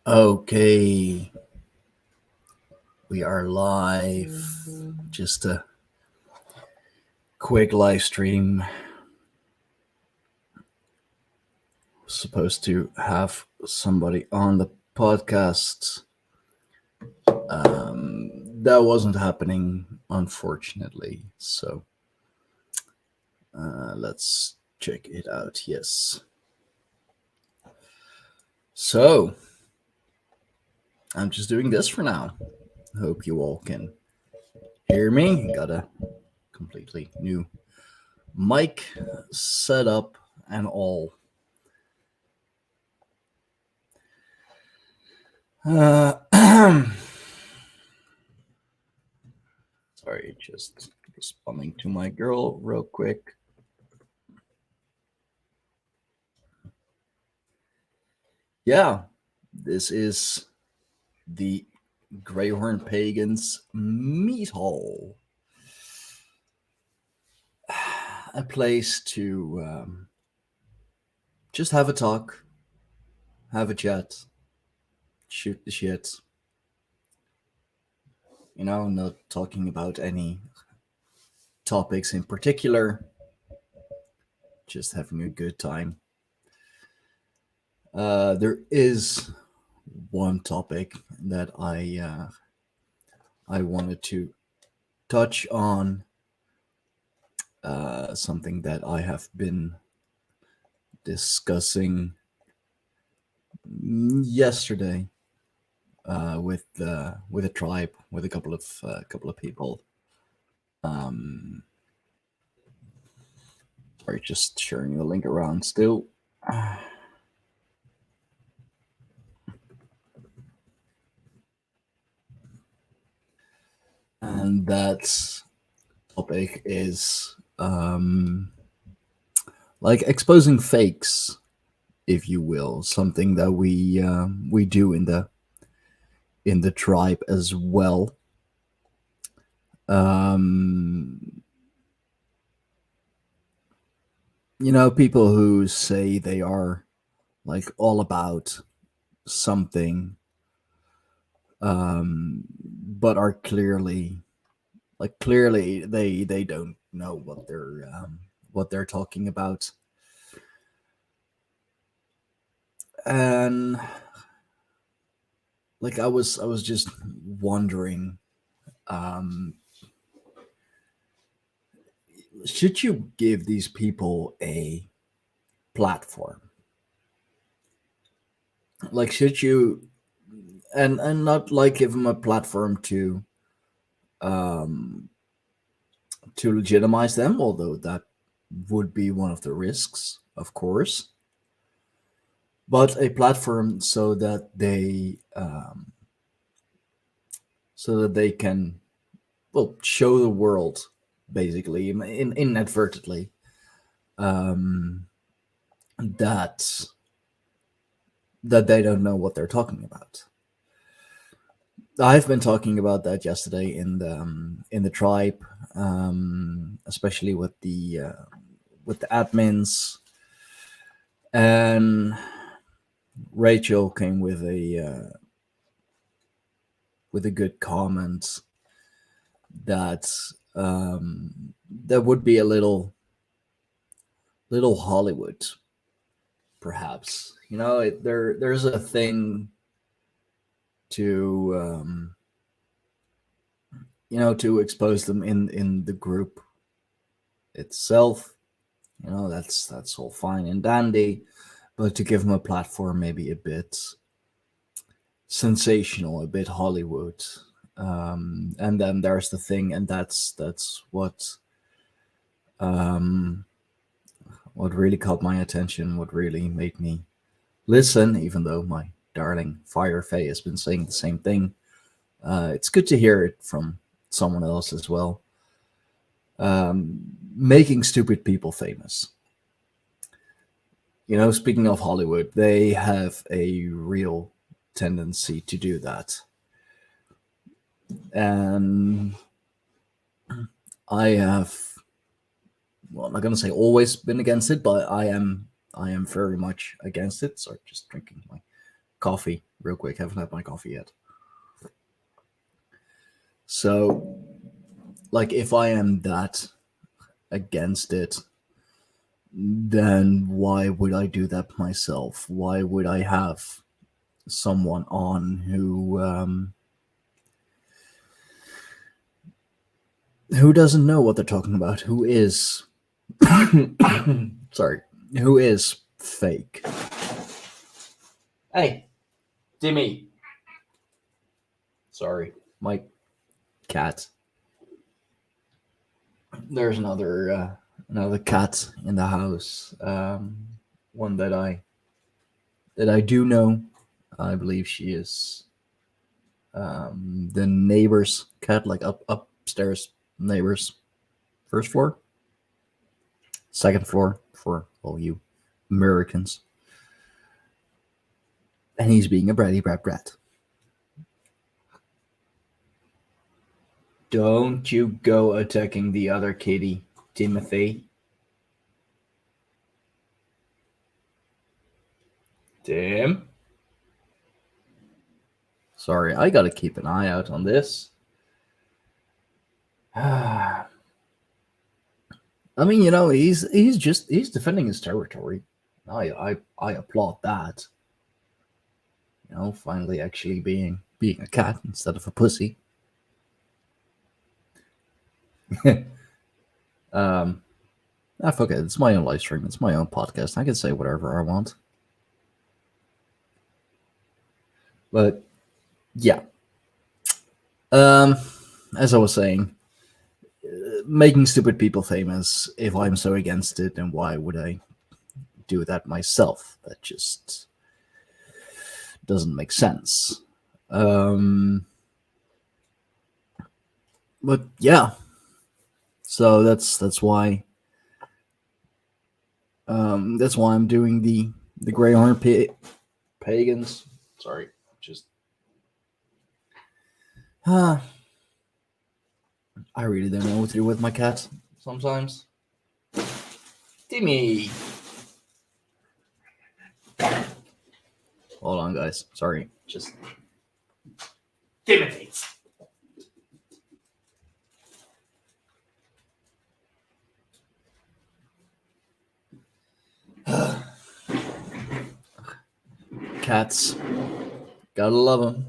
Okay, we are live. Just a quick live stream. Supposed to have somebody on the podcast. That wasn't happening, unfortunately. So let's check it out. Yes. So I'm just doing this for now. Hope you all can hear me. Got a completely new mic setup and all. Sorry, just responding to my girl real quick. Yeah, this is the Greyhorn Pagans Mead Hall. A place to just have a talk, have a chat, shoot the shit. You know, not talking about any topics in particular, just having a good time. There is one topic that I wanted to touch on, something that I have been discussing yesterday with a tribe, with a couple of people. Sorry, just sharing the link around still. And that topic is like exposing fakes, if you will, something that we do in the tribe as well. You know, people who say they are like all about something, but are clearly they don't know what they're talking about. And like I was just wondering, should you give these people a platform? Like, should you, and not like give them a platform um to legitimize them, although that would be one of the risks, of course, but a platform so that they can, well, show the world, basically, inadvertently, that they don't know what they're talking about. I've been talking about that yesterday in the tribe, especially with the admins, and Rachel came with a good comment that that would be a little Hollywood, perhaps. You know, there's a thing to you know, to expose them in the group itself. You know, that's all fine and dandy, but to give them a platform, maybe a bit sensational, a bit Hollywood. And then there's the thing, and that's what really caught my attention, what really made me listen, even though my darling Firefay has been saying the same thing. It's good to hear it from someone else as well. Making stupid people famous. You know, speaking of Hollywood, they have a real tendency to do that. And I have, well, I'm not going to say always been against it, but I am very much against it. Sorry, just drinking my coffee real quick. Haven't had my coffee yet. So, like, if I am that against it, then why would I do that myself? Why would I have someone on who doesn't know what they're talking about? Who is sorry? Who is fake? Hey, Dimmy. Sorry, my cat. There's another cat in the house. One that I do know. I believe she is the neighbor's cat, like upstairs neighbors, first floor, second floor for all you Americans. And he's being a bratty brat. Don't you go attacking the other kitty, Timothy. Tim? Sorry, I gotta keep an eye out on this. I mean, he's defending his territory. I applaud that. Finally actually being a cat instead of a pussy. Fuck it. It's my own live stream. It's my own podcast. I can say whatever I want. But yeah. As I was saying, making stupid people famous, if I'm so against it, then why would I do that myself? That just doesn't make sense. But yeah. So that's why I'm doing the Greyhorn Pagans. Sorry, just I really don't know what to do with my cat sometimes. Timmy, hold on, guys. Sorry, just Timothy. Cats, gotta love them.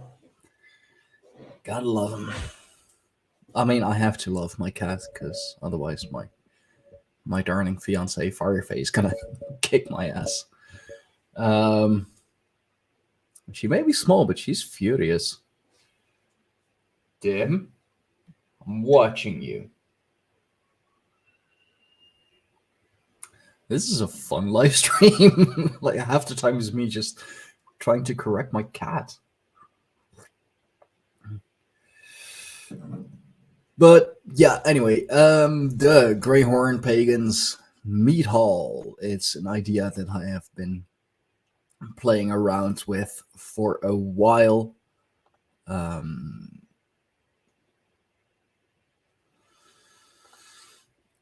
Gotta love them. I mean, I have to love my cat because otherwise my darling fiance Fireface gonna kick my ass. She may be small, but she's furious. Dim, I'm watching you. This is a fun live stream. Like half the time is me just trying to correct my cat. But yeah, anyway, the Greyhorn Pagans Mead Hall. It's an idea that I have been playing around with for a while.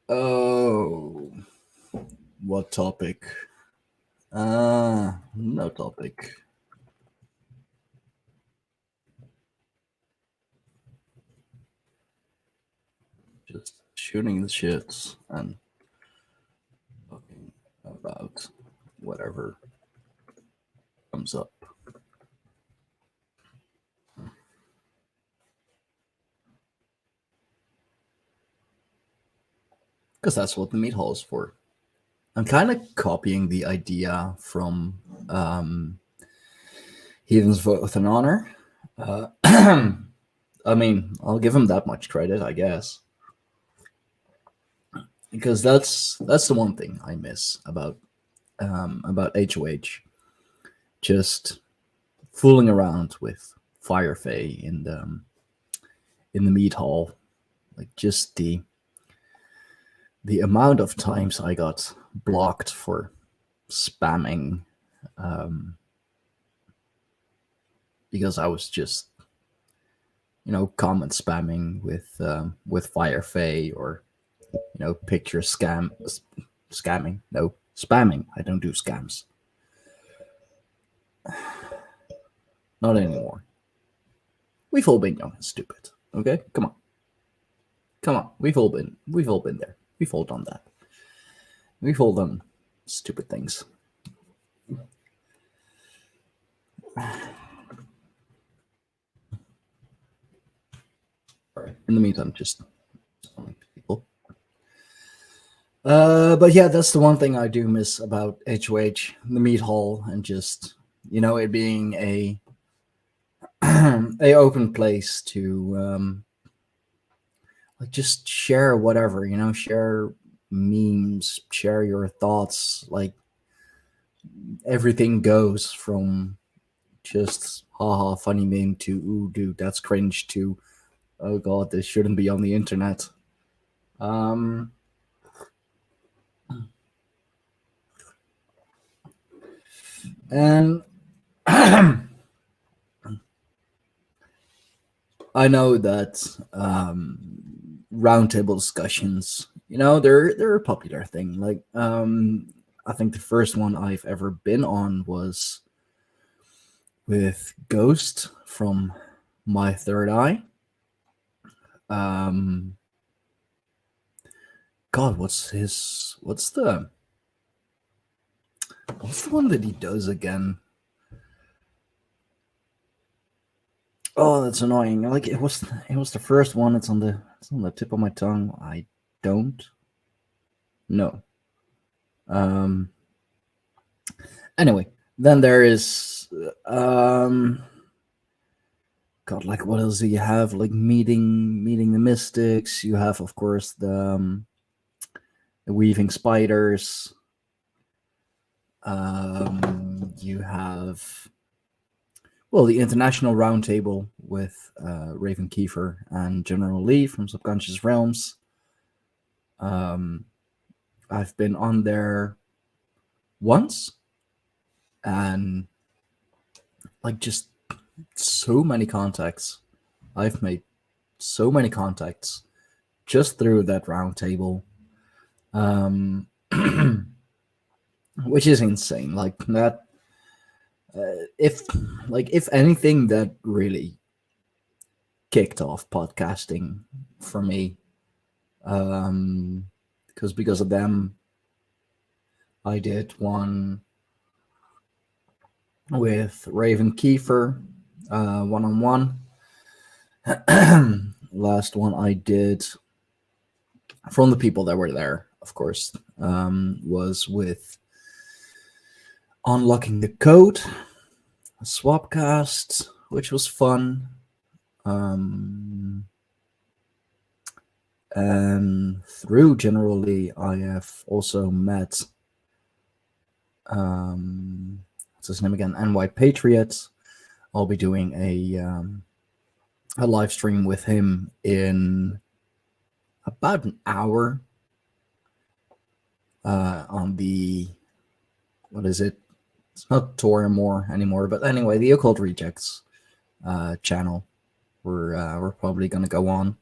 Oh, what topic? No topic. Just shooting the shits and talking about whatever comes up. Because that's what the meat hall is for. I'm kind of copying the idea from Heathen's Vote with an Honor. I mean, I'll give him that much credit, I guess. Because that's the one thing I miss about HOH. Just fooling around with Firefay in the meat hall. Like just the amount of times I got blocked for spamming because I was just comment spamming with Firefay or picture scamming. No, spamming. I don't do scams. Not anymore. We've all been young and stupid. Okay, come on. We've all been there. We've all done that. We've all done stupid things. In the meantime, just people. But yeah, that's the one thing I do miss about HOH, the Mead Hall, and just it being a a open place to like just share whatever, share memes, share your thoughts, like everything goes from just haha funny meme to ooh dude that's cringe to oh god this shouldn't be on the internet. And I know that roundtable discussions, they're a popular thing. Like, I think the first one I've ever been on was with Ghost from My Third Eye. God, what's the one that he does again? Oh, that's annoying. Like it was the first one. It's on the tip of my tongue. I don't know. Anyway, then there is God, like what else do you have? Like meeting the mystics. You have, of course, the weaving spiders. You have the International Roundtable with Raven Kiefer and General Lee from Subconscious Realms. I've been on there once, and like just so many contacts. I've made so many contacts just through that roundtable, which is insane. Like that. If anything, that really kicked off podcasting for me, because of them, I did one with Raven Kiefer, one-on-one. Last one I did from the people that were there, of course, was with Unlocking the Code, a Swapcast, which was fun. And through generally, I have also met what's his name again? NY Patriot. I'll be doing a live stream with him in about an hour on the, what is it? It's not Torimore anymore, but anyway, the Occult Rejects channel. We're probably gonna go on.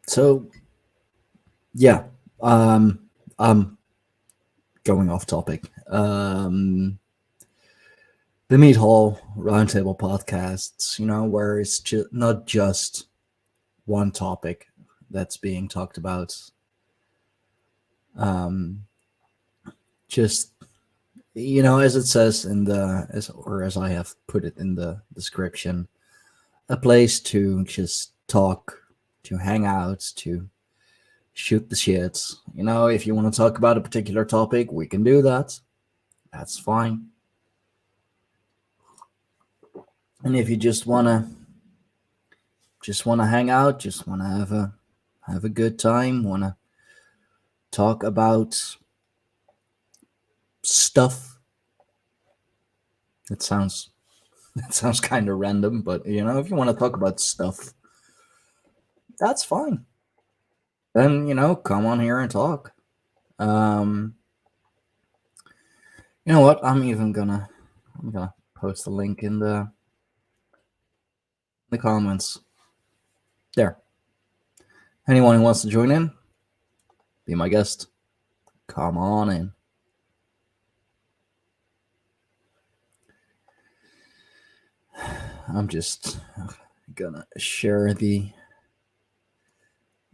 So yeah, I'm going off topic. The Mead Hall Roundtable podcasts, where it's not just one topic that's being talked about. Just, as it says in as I have put it in the description, a place to just talk, to hang out, to shoot the shit. If you want to talk about a particular topic, we can do that. That's fine. And if you just wanna hang out, just wanna have a good time, wanna talk about stuff. It sounds kind of random, but if you want to talk about stuff, that's fine. Then come on here and talk. You know what? I'm gonna post the link in the comments. There. Anyone who wants to join in, be my guest. Come on in. I'm just gonna share the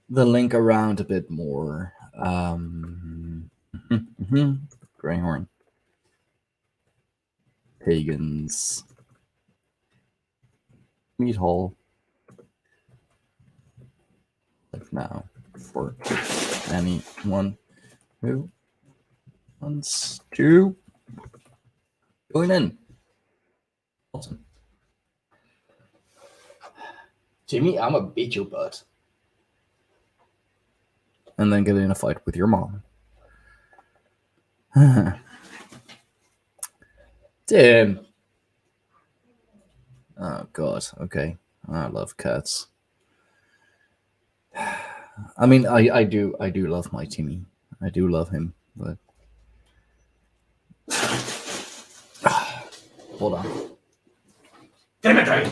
link around a bit more. Greyhorn Pagans Mead Hall. Like now, for anyone who wants to join in. Awesome. Jimmy, I'm gonna beat your butt. And then get in a fight with your mom. Tim. Oh god, okay. I love cats. I mean, I do love my Timmy. I do love him, but hold on. Dimitri!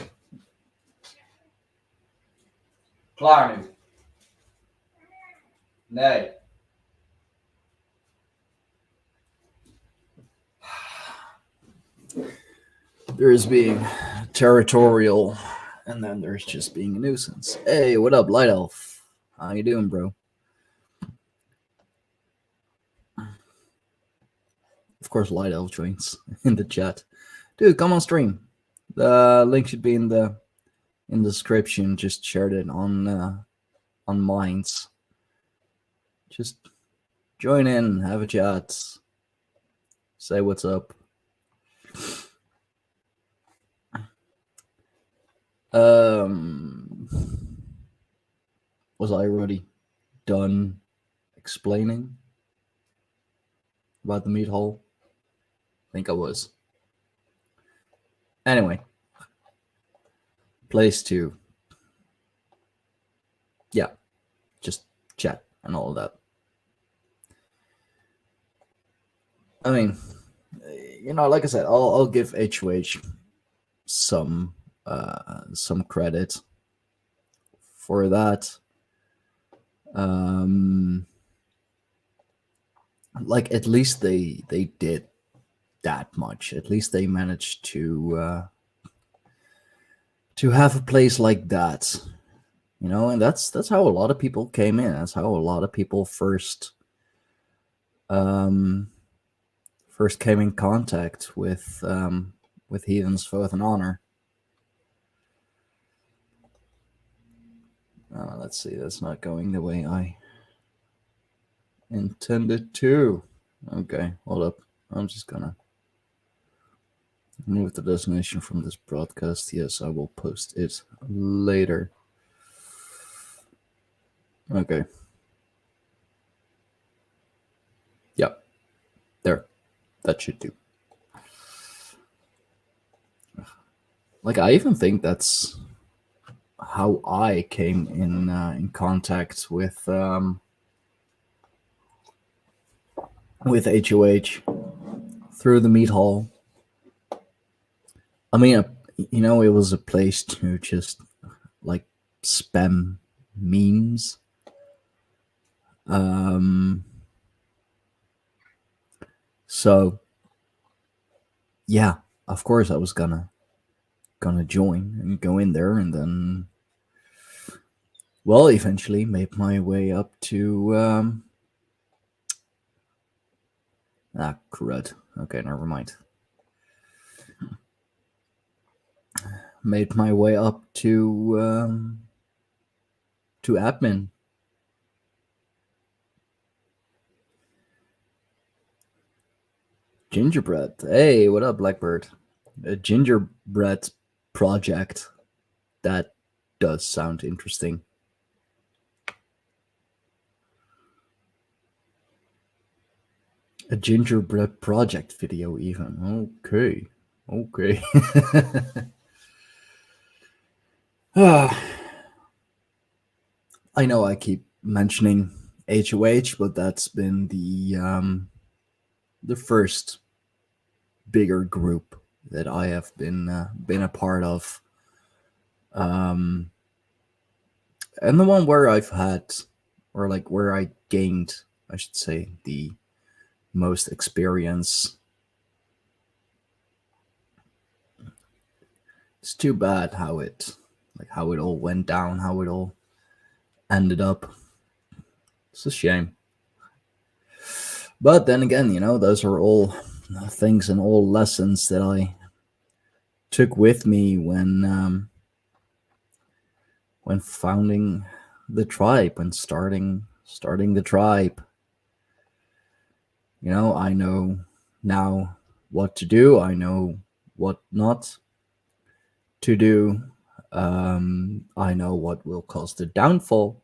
Klaar nu. Nee. There's being territorial, and then there's just being a nuisance. Hey, what up, Light Elf? How you doing, bro? Of course, Light Elf joins in the chat. Dude, come on stream. The link should be in the description. Just shared it on Minds. Just join in, have a chat, say what's up. Was I already done explaining about the meat hole? I think I was. Anyway, place to, yeah, just chat and all of that. I mean, you know, like I said, I'll give HOH some credit for that. Like at least they did that much. At least they managed to have a place like that, you know, and that's how a lot of people came in. That's how a lot of people first came in contact with Heathen's Oath and Honor. Let's see, that's not going the way I intended to. Okay, hold up. I'm just gonna move the destination from this broadcast. Yes, I will post it later. Okay. Yep. There. That should do. Like, I even think that's how I came in contact with HOH through the meat hall. I mean, you know, it was a place to just like spam memes. So yeah, of course I was gonna join and go in there, and then, well, eventually made my way up to crud. Okay, never mind. Made my way up to admin. Gingerbread. Hey, what up, Blackbird? A gingerbread project. That does sound interesting. A gingerbread project video, even. Okay. I know I keep mentioning HOH, but that's been the first bigger group that I have been a part of, and the one where I've had, or like where I gained, I should say, the most experience. It's too bad how it all went down, how it all ended up. It's a shame. But then again, those are all things and all lessons that I took with me when founding the tribe, when starting the tribe. I know now what to do. I know what not to do. I know what will cause the downfall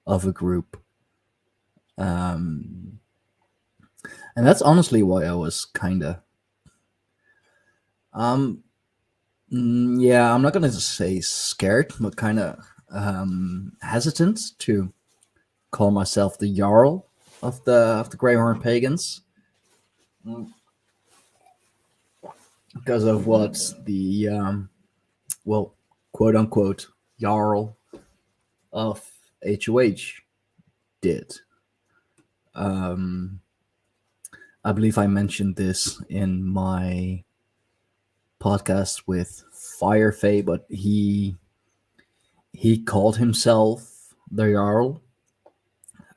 of a group. And that's honestly why I was kind of yeah, I'm not gonna say scared, but kind of hesitant to call myself the Jarl of the Greyhorn Pagans, because of what the well, quote unquote Jarl of HOH did. I believe I mentioned this in my podcast with Firefay, but he called himself the Jarl.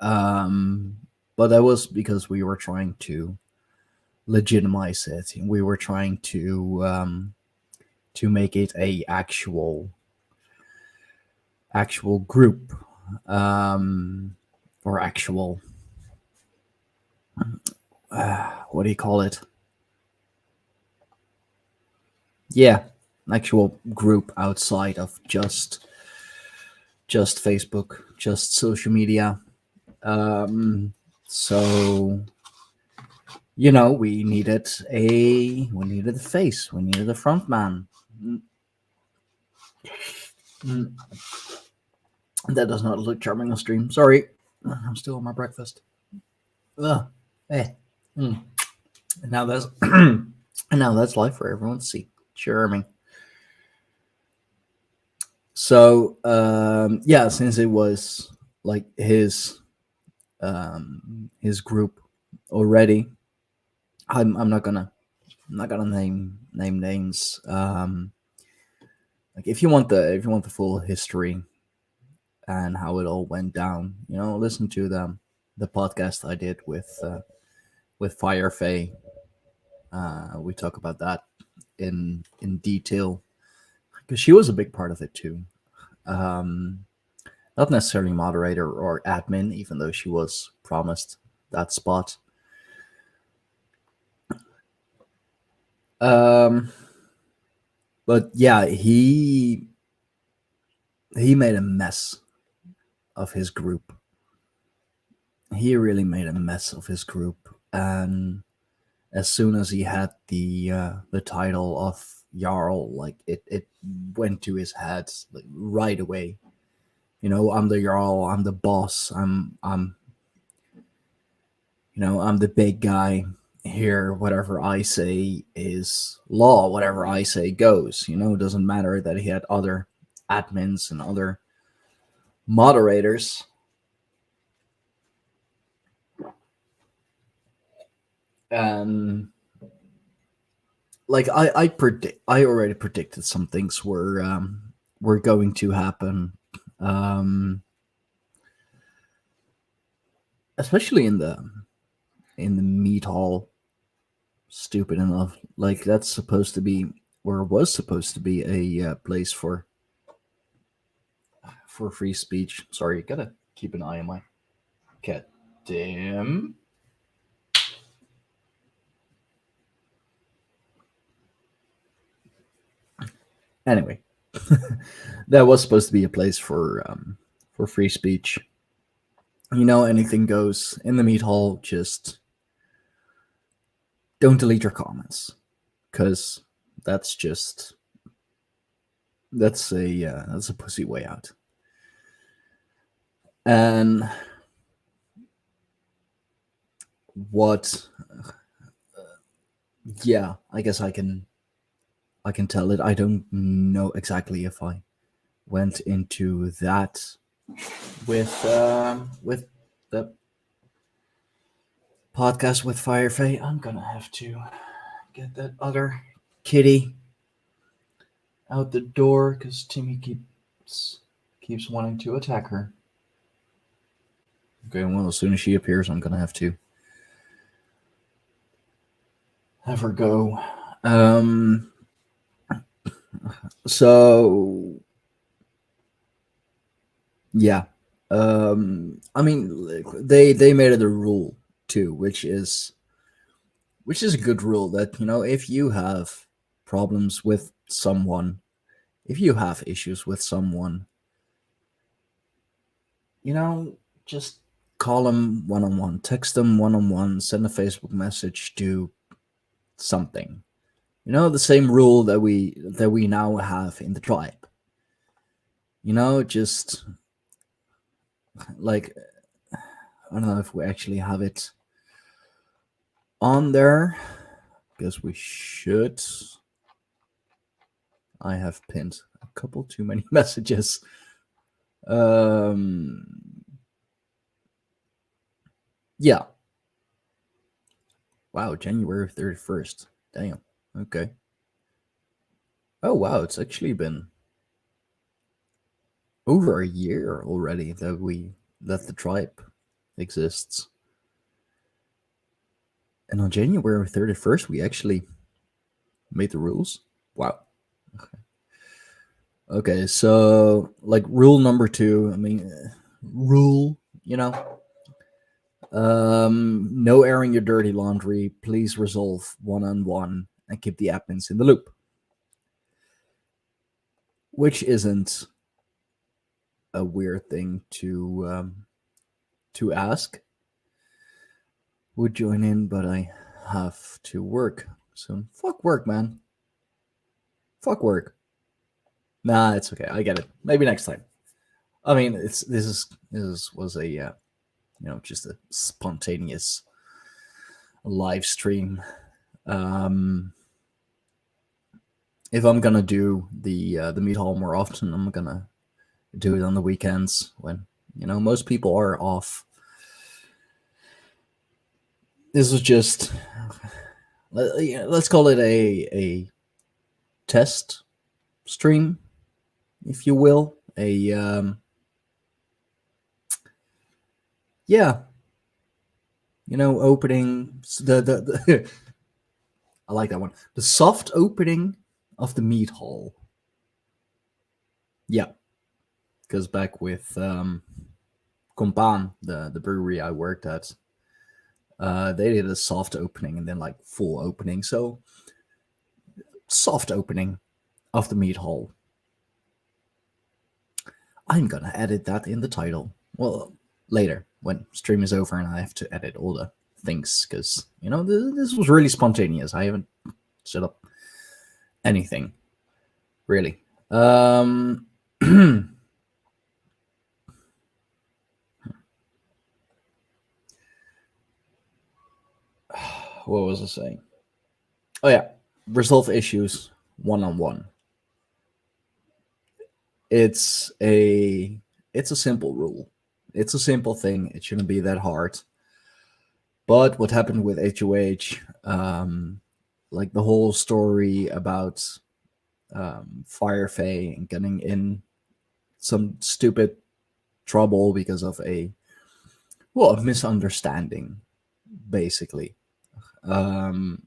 But that was because we were trying to legitimize it. We were trying to make it a actual group, or actual what do you call it? Yeah, actual group outside of just Facebook, just social media. So we needed a face, we needed a front man. That does not look charming on stream. Sorry, I'm still on my breakfast. Hey. And now that's and now that's live for everyone to see. Charming. So yeah, since it was like his group already, I'm not gonna name names. Like if you want the full history and how it all went down, listen to the podcast I did with Firefay. We talk about that in detail, because she was a big part of it too. Not necessarily moderator or admin, even though she was promised that spot. But yeah, he made a mess of his group. He really made a mess of his group, and as soon as he had the title of Jarl, like it went to his head like, right away. I'm the Jarl, I'm the boss, I'm the big guy here. Whatever I say is law, whatever I say goes. It doesn't matter that he had other admins and other moderators. And like I already predicted some things were going to happen, especially in the mead hall. Stupid enough, like that's supposed to be, or was supposed to be, a place for free speech. Sorry, gotta keep an eye on my cat. Damn. Anyway, that was supposed to be a place for free speech. Anything goes in the mead hall. Just don't delete your comments, because that's a pussy way out. And what? Yeah, I guess I can tell it. I don't know exactly if I went into that with the podcast with Firefay. I'm gonna have to get that other kitty out the door because Timmy keeps wanting to attack her. Okay, well, as soon as she appears, I'm gonna have to have her go. So yeah, I mean, they made it a rule too, which is a good rule that if you have problems with someone, if you have issues with someone, just call them one on one, text them one on one, send a Facebook message, do something. The same rule that we now have in the tribe. Just like, I don't know if we actually have it on there, because we should. I have pinned a couple too many messages. Yeah. Wow, January 31st. Damn. Okay. Oh wow, it's actually been over a year already that the tribe exists. And on January 31st, we actually made the rules. Wow. Okay, so like rule number 2, I mean, rule, no airing your dirty laundry. Please resolve one-on-one and keep the admins in the loop. Which isn't a weird thing to ask. Would join in, but I have to work soon. Fuck work, man. Fuck work. Nah, it's okay. I get it. Maybe next time. I mean, this was a just a spontaneous live stream. If I'm gonna do the Mead Hall more often, I'm gonna do it on the weekends when most people are off. This was just, let's call it a test stream, if you will. Opening the I like that one. The soft opening of the Mead Hall. Yeah, because back with Compan, the brewery I worked at, they did a soft opening and then like full opening. So soft opening of the Mead Hall. I'm gonna edit that in the title. Well, later when stream is over and I have to edit all the things because this was really spontaneous. I haven't set up anything really. What was I saying? Oh yeah, resolve issues one-on-one. It's a simple rule. It's a simple thing. It shouldn't be that hard. But what happened with HOH, like the whole story about Firefay and getting in some stupid trouble because of a misunderstanding, basically. Like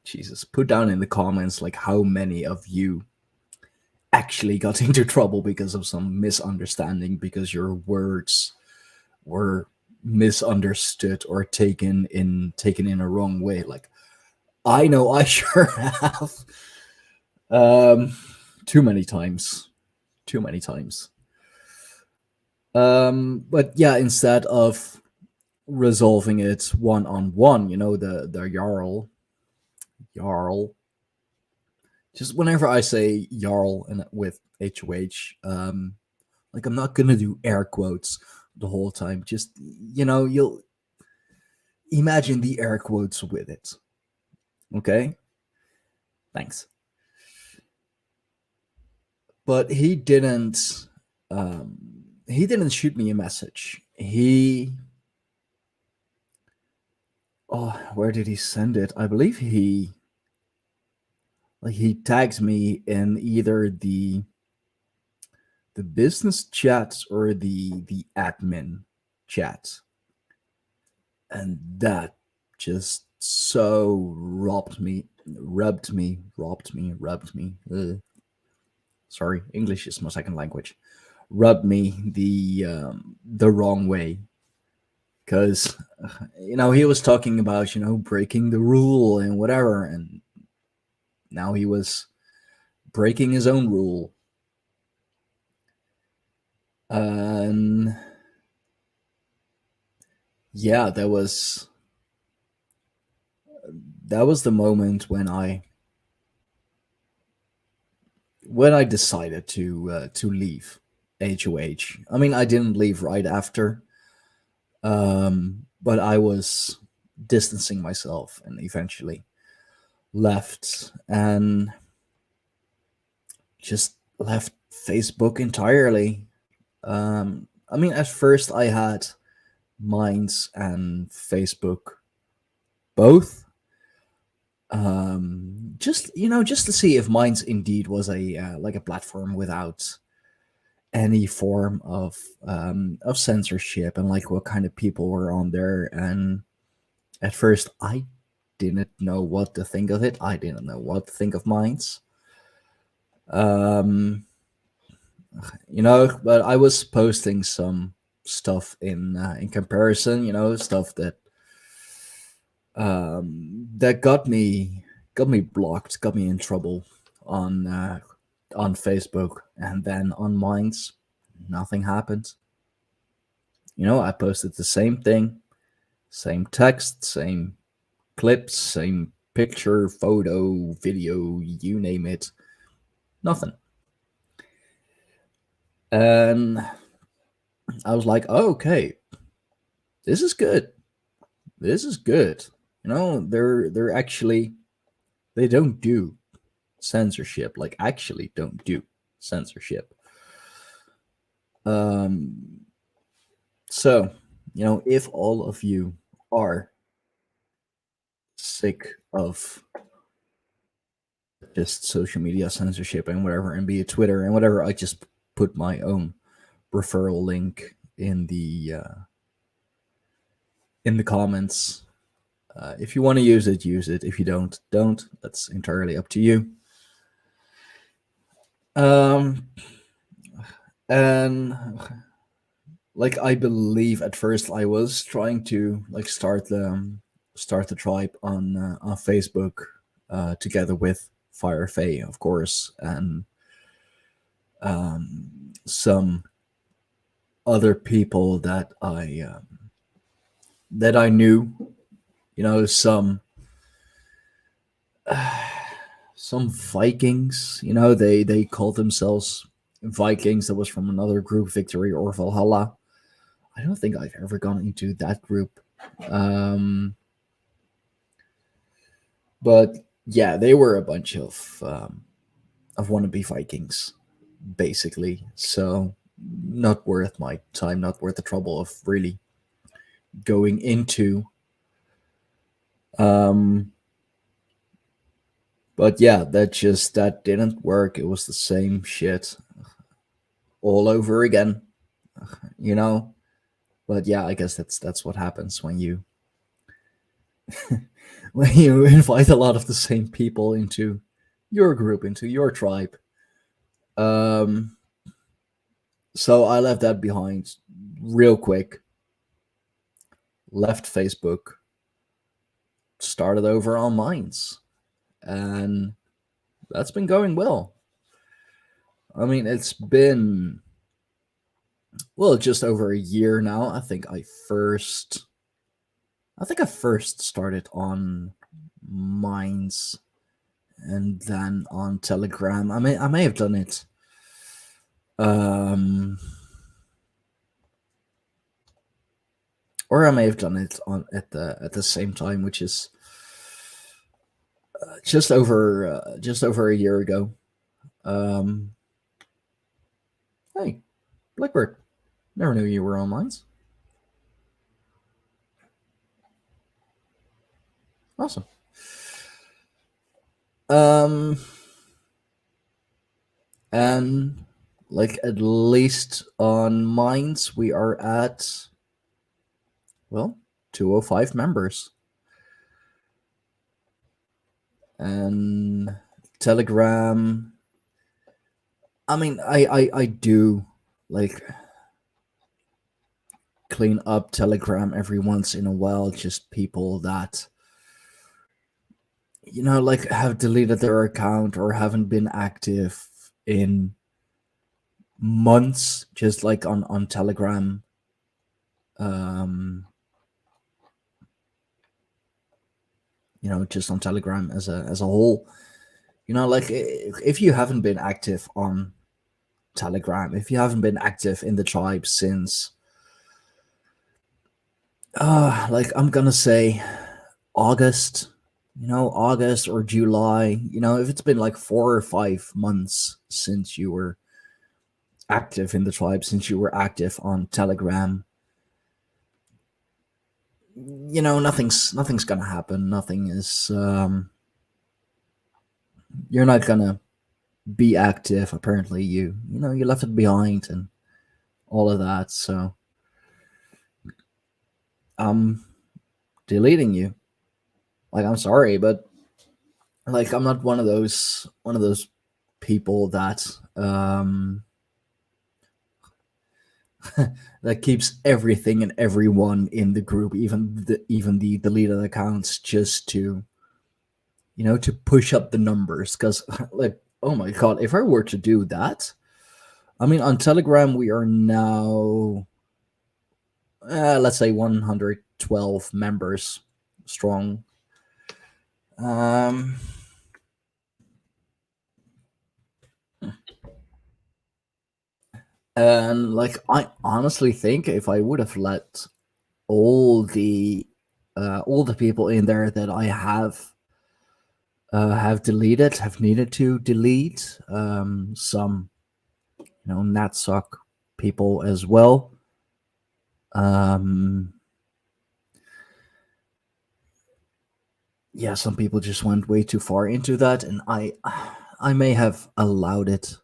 Jesus, put down in the comments like how many of you actually got into trouble because of some misunderstanding, because your words were misunderstood or taken in a wrong way. Like, I know I sure have. Too many times. But yeah, instead of resolving it one-on-one, the Jarl. Just whenever I say Jarl and with HOH, like I'm not gonna do air quotes the whole time. Just you'll imagine the air quotes with it. Okay? Thanks. But he didn't shoot me a message. He Oh, where did he send it? I believe he tags me in either the business chats or the admin chat, and that just so rubbed me. Sorry, English is my second language. Rubbed me the wrong way, because he was talking about breaking the rule and whatever, and now he was breaking his own rule. And yeah, that was the moment when I decided to leave HOH. I mean, I didn't leave right after, but I was distancing myself and eventually left and just left Facebook entirely. I mean, at first I had Minds and Facebook both, just to see if Minds indeed was a like a platform without any form of censorship, and like what kind of people were on there. And at first I didn't know what to think of it. I didn't know what to think of Minds. um but I was posting some stuff in comparison, stuff that got me blocked, got me in trouble on Facebook, and then on Minds, nothing happened. I posted the same thing, same text, same clips, same picture, photo, video, you name it, nothing. And I was like, oh, okay, this is good. This is good. They're actually, they don't do censorship, like actually don't do censorship. Um, so, if all of you are sick of just social media censorship and whatever, and be it Twitter and whatever, I just put my own referral link in the comments. If you want to use it, use it. If you don't. That's entirely up to you. Um, and like, I believe at first I was trying to like start the tribe on Facebook, together with Fire Faye, of course, and some other people that I knew. Some Vikings. They called themselves Vikings. That was from another group, Victory or Valhalla. I don't think I've ever gone into that group. Um, but yeah, they were a bunch of wannabe Vikings, basically. So not worth my time, not worth the trouble of really going into. Um, but yeah, that didn't work. It was the same shit all over again, you know. But yeah, I guess that's what happens when you when you invite a lot of the same people into your group, into your tribe. Um, so I left that behind real quick. Left Facebook, started over on Minds, and that's been going well. I mean, it's been, well, just over a year now. I think I first started on Minds and then on Telegram. I may have done it. Um, or I may have done it on at the same time, which is just over a year ago. Um, hey, Blackbird, never knew you were on Minds. Awesome. Um, and like at least on Minds, we are at, well, 205 members. And Telegram, I mean, I do like clean up Telegram every once in a while. Just people that, like have deleted their account or haven't been active in months, just like on Telegram. Um, just on Telegram as a whole. Like if you haven't been active on Telegram, if you haven't been active in the tribe since, like I'm gonna say August, August or July, if it's been like 4 or 5 months since you were active in the tribe, since you were active on Telegram, nothing's gonna happen. Nothing is, you're not gonna be active. Apparently you left it behind and all of that. So I'm deleting you. Like, I'm sorry, but like I'm not one of those people that that keeps everything and everyone in the group, even the deleted accounts, just to to push up the numbers. Because like, oh my god, if I were to do that, I mean, on Telegram we are now let's say 112 members strong. Um, and like, I honestly think if I would have let all the people in there that I have deleted, have needed to delete, some Natsuck people as well. Yeah, some people just went way too far into that, and I may have allowed it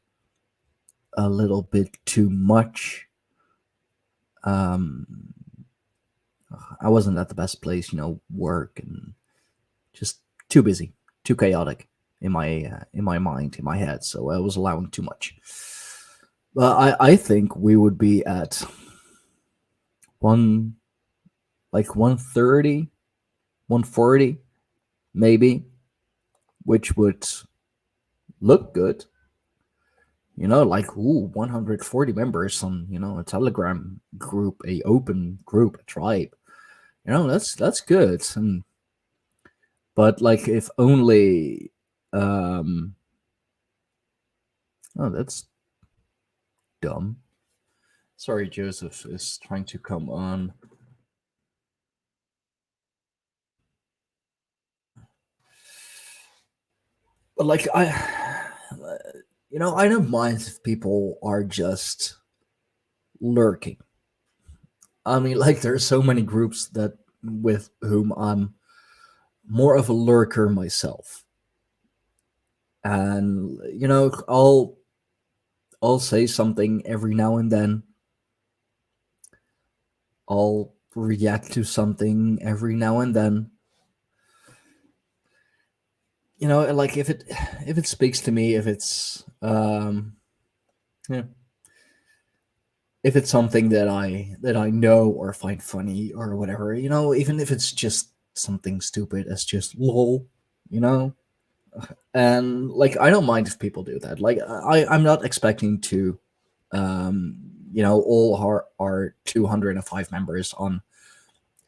a little bit too much. I wasn't at the best place, work and just too busy, too chaotic in my mind, in my head. So I was allowing too much. But I think we would be at 130, 140, maybe, which would look good. Like, 140 members on, a Telegram group, a open group, a tribe. That's good. But like, if only, oh, that's dumb. Sorry, Joseph is trying to come on. But like, I don't mind if people are just lurking. I mean, like, there's so many groups that with whom I'm more of a lurker myself, and I'll say something every now and then. I'll react to something every now and then. Like, if it speaks to me, if it's yeah, if it's something that I know or find funny or whatever, even if it's just something stupid as just lol, and like, I don't mind if people do that. Like, I'm not expecting to all our 205 members on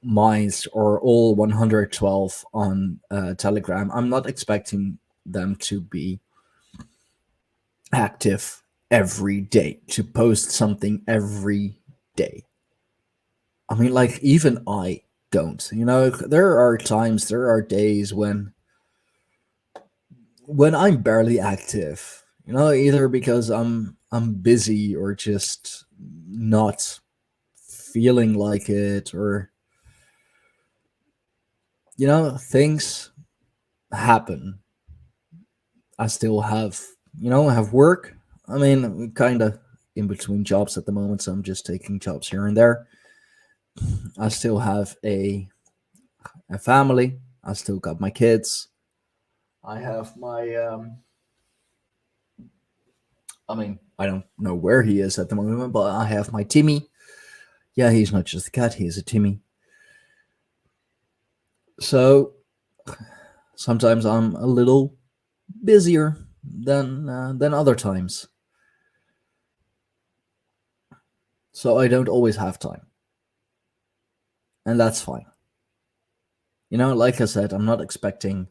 Minds or all 112 on Telegram. I'm not expecting them to be active every day, to post something every day. I mean, like, even I don't. There are times, there are days when I'm barely active. Either because I'm busy or just not feeling like it, or things happen. I still have, have work. I mean, kind of in between jobs at the moment, so I'm just taking jobs here and there. I still have a family. I still got my kids. I have my, I mean, I don't know where he is at the moment, but I have my Timmy. Yeah, he's not just a cat, he's a Timmy. So sometimes I'm a little busier than other times. So I don't always have time. And that's fine. Like I said, I'm not expecting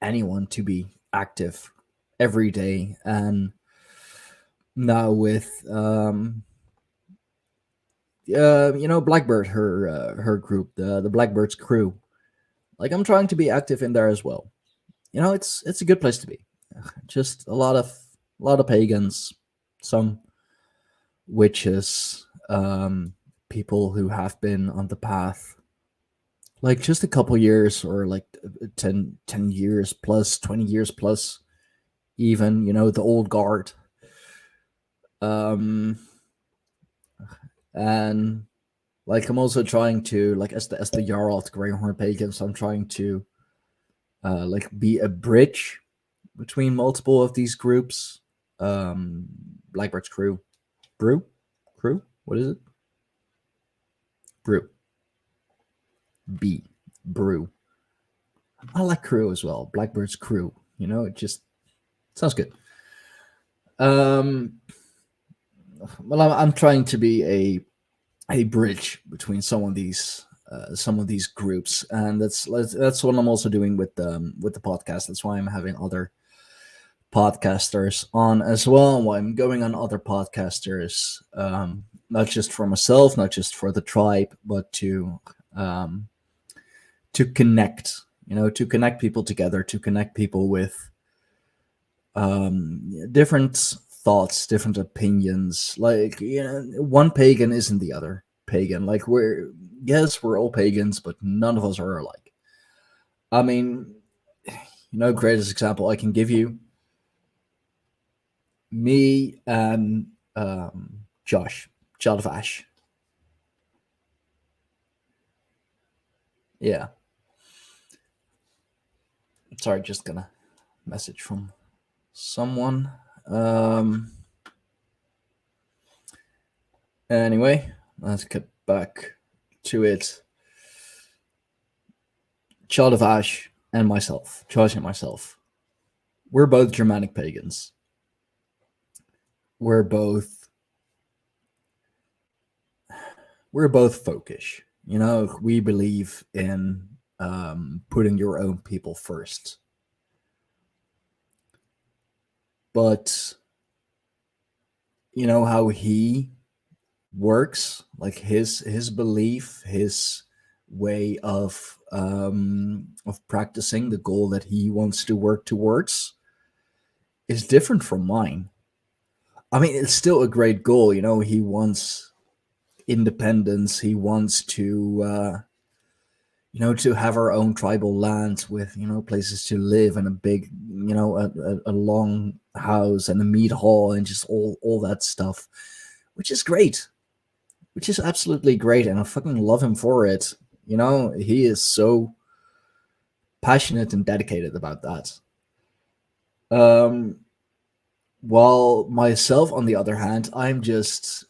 anyone to be active every day. And now with Blackbird, her group, the Blackbird's crew, like I'm trying to be active in there as well. It's a good place to be. Just a lot of pagans, some witches, people who have been on the path like just a couple years, or like 10 years plus, 20 years plus, even, the old guard. um and like I'm also trying to, like, as the Jarl of the Greyhorn Pagans, I'm trying to like be a bridge between multiple of these groups. Blackbird's crew, what is it? Brew. I like crew as well. Blackbird's crew. It just sounds good. Um, well, I'm trying to be a bridge between some of these groups, and that's what I'm also doing with the podcast. That's why I'm having other podcasters on as well. Why I'm going on other podcasters, not just for myself, not just for the tribe, but um, to connect. To connect people together, to connect people with different thoughts, different opinions. Like, one pagan isn't the other pagan. Like, we're all pagans, but none of us are alike. I mean, greatest example I can give you: me and Josh, Child of Ash. Yeah. Sorry, just gonna message from someone. Anyway, let's get back to it. Child of Ash and myself, Josh and myself, we're both Germanic pagans. We're both folkish. We believe in putting your own people first. But how he works, like his belief, his way of practicing the goal that he wants to work towards is different from mine. I mean, it's still a great goal. He wants independence. He wants to have our own tribal lands with, places to live, and a big, a long house and a mead hall and just all that stuff, which is great, which is absolutely great. And I fucking love him for it. He is so passionate and dedicated about that. While myself, on the other hand, I'm just,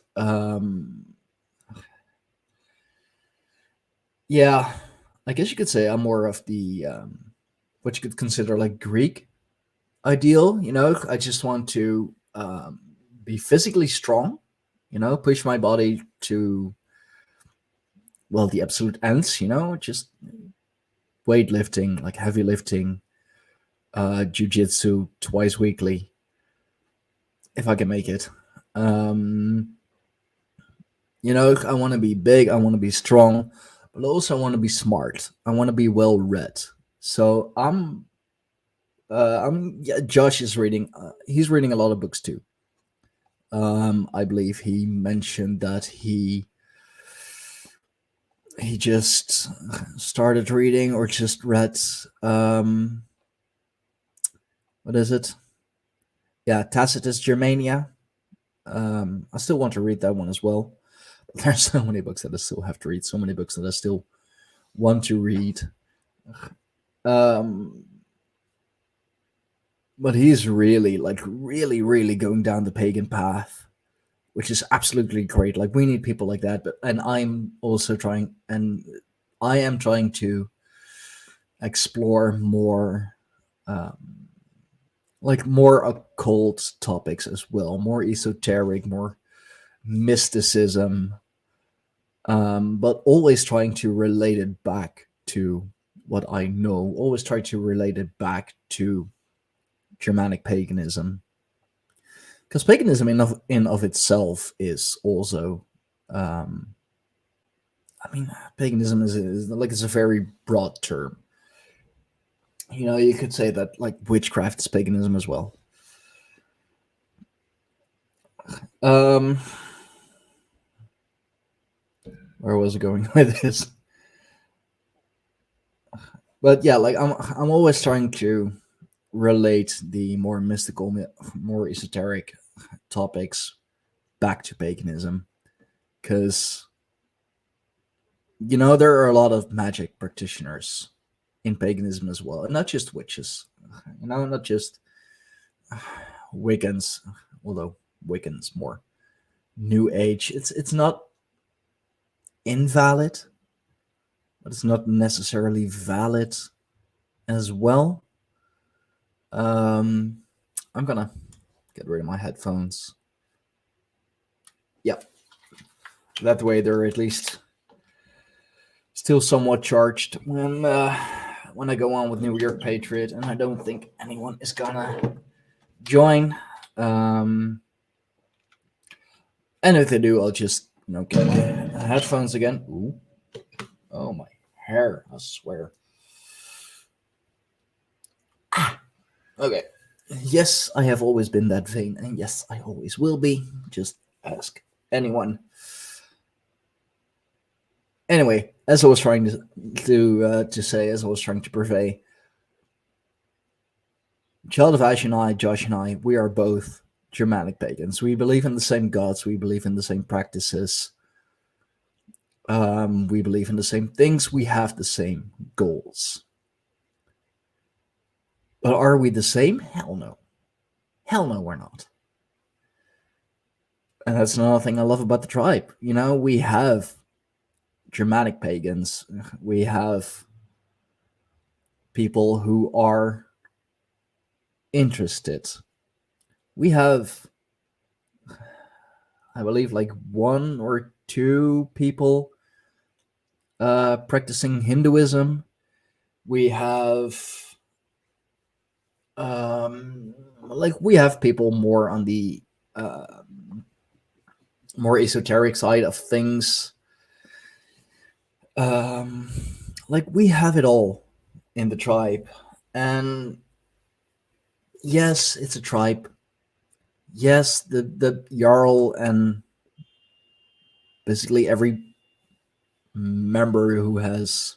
yeah, I guess you could say I'm more of the, what you could consider like Greek ideal. I just want to be physically strong, push my body to, well, the absolute ends, just weightlifting, like heavy lifting, jiu-jitsu twice weekly, if I can make it. I want to be big, I want to be strong, but also I want to be smart. I want to be well read. So yeah, Josh is reading. He's reading a lot of books too. I believe he mentioned that he he just started reading or just read what is it? Yeah, Tacitus Germania. I still want to read that one as well. But there's so many books that I still have to read, so many books that I still want to read. Um, but he's really, really going down the pagan path, which is absolutely great. Like, we need people like that. But and I'm also trying, and I am trying to explore more, like more occult topics as well, more esoteric, more mysticism, but always trying to relate it back to what I know. Always try to relate it back to Germanic paganism, because paganism in of itself is also, um, I mean, paganism is like, it's a very broad term. You could say that like witchcraft is paganism as well. Um, where was it going with this? But yeah, like I'm always trying to relate the more mystical, more esoteric topics back to paganism, because there are a lot of magic practitioners in paganism as well, and not just witches. Not just Wiccans, although Wiccans more New Age. It's not invalid, but it's not necessarily valid as well. I'm gonna get rid of my headphones. Yep. That way they're at least still somewhat charged when I go on with New York Patriot, and I don't think anyone is gonna join. And if they do, I'll just get my headphones again. Ooh. Oh, my hair, I swear. Okay. Yes, I have always been that vain, and yes, I always will be. Just ask anyone. Anyway, as I was trying to say, as I was trying to purvey, Child of Ash and I, Josh and I, we are both Germanic pagans. We believe in the same gods. We believe in the same practices. We believe in the same things. We have the same goals. But are we the same? Hell no. Hell no, we're not. And that's another thing I love about the tribe. We have Germanic pagans. We have people who are interested. We have, I believe, like one or two people practicing Hinduism. We have we have people more on the more esoteric side of things. We have it all in the tribe. And yes, it's a tribe. Yes, the Jarl and basically every member who has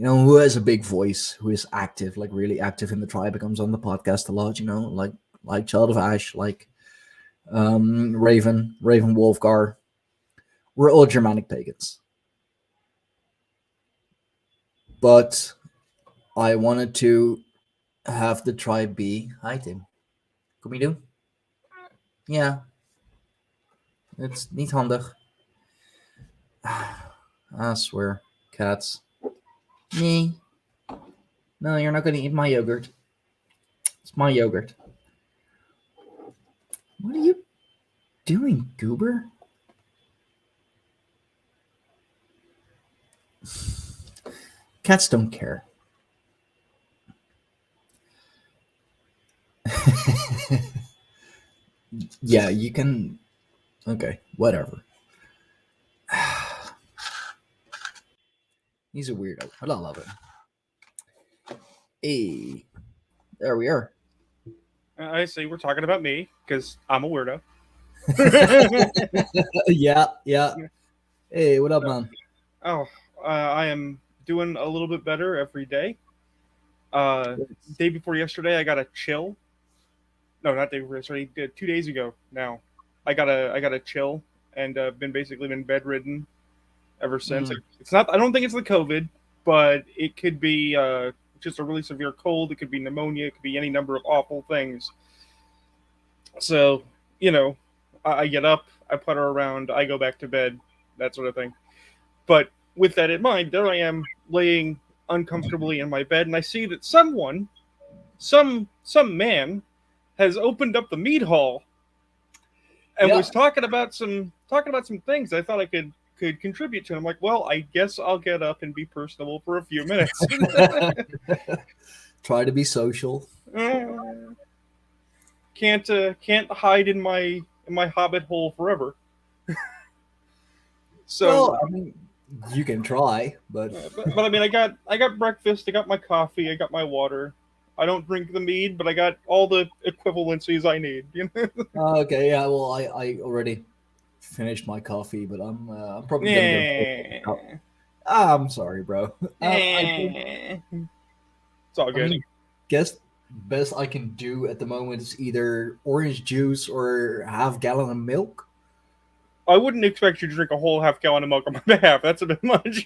a big voice, who is active, like really active in the tribe, comes on the podcast a lot, like Child of Ash, like Raven Wolfgar. We're all Germanic pagans. But I wanted to have the tribe be. Hi, Tim. Kom je doen? Ja. Het is niet handig. I swear. Cats. Nee. No, you're not going to eat my yogurt. It's my yogurt. What are you doing, goober? Cats don't care. Yeah, you can. Okay, whatever. He's a weirdo, but I love him. Hey, there we are. I see we're talking about me because I'm a weirdo. Yeah. Hey, what up, man? Oh, I am doing a little bit better every day. Day before yesterday, I got a chill. No, not day before yesterday. 2 days ago now, I got a chill, and been basically been bedridden ever since. Mm. It's not. I don't think it's the COVID, but it could be just a really severe cold. It could be pneumonia. It could be any number of awful things. So you know, I get up, I putter around, I go back to bed, that sort of thing. But with that in mind, there I am laying uncomfortably in my bed, and I see that some man, has opened up the mead hall and Yeah. was talking about some things I thought I could contribute to. And I'm like, well, I guess I'll get up and be personable for a few minutes. Try to be social. Can't hide in my hobbit hole forever. So, Well, I mean, you can try, but but I mean, I got breakfast, I got my coffee, I got my water. I don't drink the mead, but I got all the equivalencies I need. You know? okay. Yeah. Well, I already finished my coffee, but I'm probably gonna go. Yeah. I'm sorry, bro. I It's all I good. mean, guess best I can do at the moment is either orange juice or half gallon of milk. I wouldn't expect you to drink a whole half gallon of milk on my behalf. That's a bit much.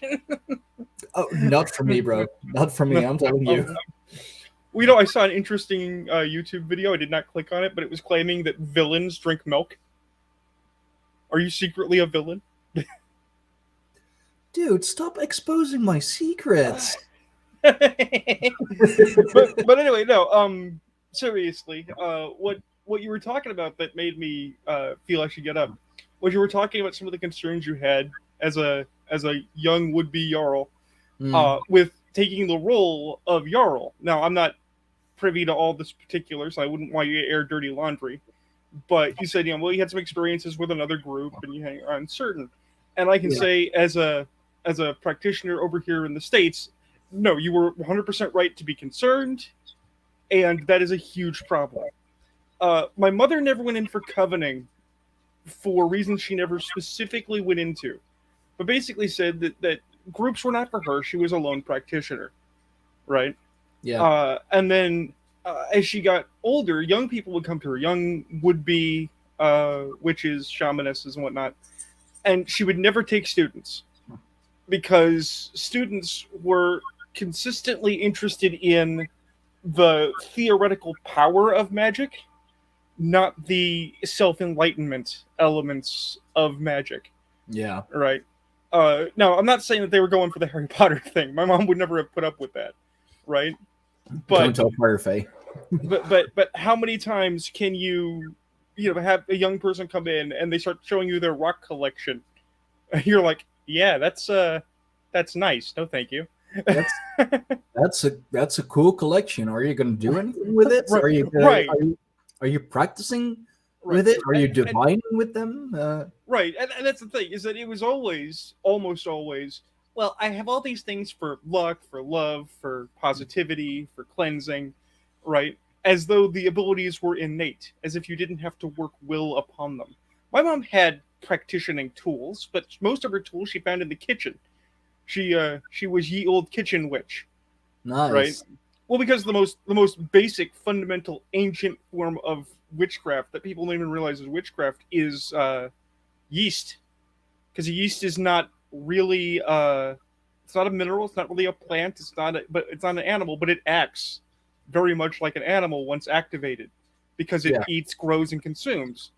Oh, not for me, bro. Not for me. I'm telling you. I saw an interesting YouTube video. I did not click on it, but it was claiming that villains drink milk. Are you secretly a villain? Dude, stop exposing my secrets. but anyway, no. Seriously, what you were talking about that made me feel I should get up was you were talking about some of the concerns you had as a young would be Jarl Mm, with taking the role of Jarl. Now, I'm not privy to all this particulars. I wouldn't want you to air dirty laundry. But you said, well, you had some experiences with another group, and you are uncertain. And I can yeah. say, as a practitioner over here in the States, no, you were 100% right to be concerned, and that is a huge problem. My mother never went in for covening for reasons she never specifically went into, but basically said that groups were not for her. She was a lone practitioner, right? Yeah. And then as she got older, young people would come to her, young would-be witches, shamanesses, and whatnot, and she would never take students because students were consistently interested in the theoretical power of magic, not the self-enlightenment elements of magic, Yeah. right? Now, I'm not saying that they were going for the Harry Potter thing. My mom would never have put up with that, right? Don't But tell Firefay. but how many times can you have a young person come in and they start showing you their rock collection? You're like, yeah, that's nice. No, thank you. That's a cool collection. Are you gonna do anything with it? Right, Are you right, are you practicing right. with it? Are you And, divining with them? right, and that's the thing is that it was always, almost always. Well, I have all these things for luck, for love, for positivity, for cleansing, right? As though the abilities were innate, as if you didn't have to work will upon them. My mom had practicing tools, but most of her tools she found in the kitchen. She was ye old kitchen witch, right? Nice. Well, because the most basic, fundamental, ancient form of witchcraft that people don't even realize is witchcraft is yeast, because yeast is not really it's not a mineral, it's not really a plant, but it's not an animal, but it acts very much like an animal once activated, because it Yeah. eats, grows, and consumes,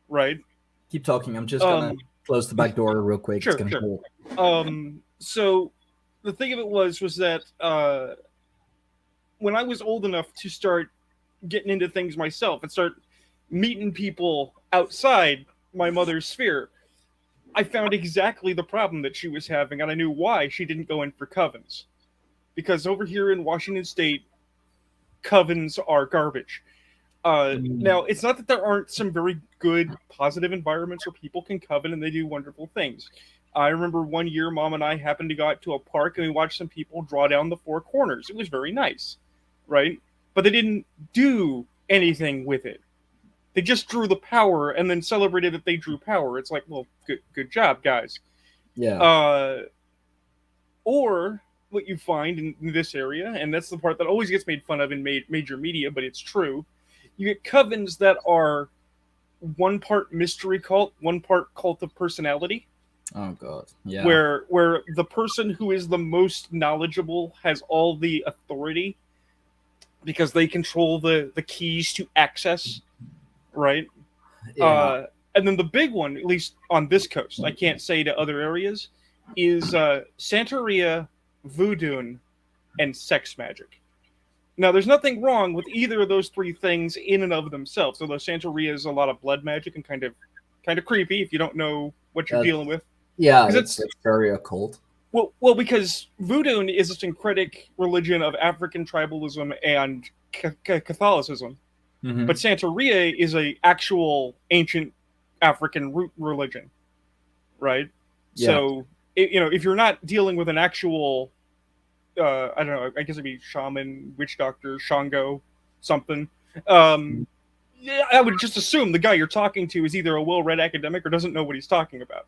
right? Keep talking. I'm just gonna Um, close the back door real quick. It's sure, gonna sure. hold. So the thing of it was that when I was old enough to start getting into things myself and start meeting people outside my mother's sphere, I found exactly the problem that she was having, and I knew why she didn't go in for covens. Because over here in Washington State, covens are garbage. Mm, Now, it's not that there aren't some very good, positive environments where people can coven and they do wonderful things. I remember one year, Mom and I happened to go out to a park and we watched some people draw down the four corners. It was very nice, right? But they didn't do anything with it. They just drew the power and then celebrated that they drew power. It's like, well, good job, guys. yeah. Uh, Or what you find in this area, and that's the part that always gets made fun of in major media, but it's true. You get covens that are one part mystery cult, one part cult of personality. Oh god. Yeah. Where the person who is the most knowledgeable has all the authority because they control the keys to access, right? Yeah. And then the big one, at least on this coast, I can't say to other areas, is Santeria, voodoo, and sex magic. Now, there's nothing wrong with either of those three things in and of themselves. Although Santeria is a lot of blood magic and kind of creepy if you don't know what you're dealing with. Yeah, it's very occult. Well, because voodoo is a syncretic religion of African tribalism and Catholicism, but Santeria is a actual ancient African root religion, right? Yeah. So, if you're not dealing with an actual, I don't know, I guess it'd be shaman, witch doctor, Shango, something. Yeah, I would just assume the guy you're talking to is either a well-read academic or doesn't know what he's talking about,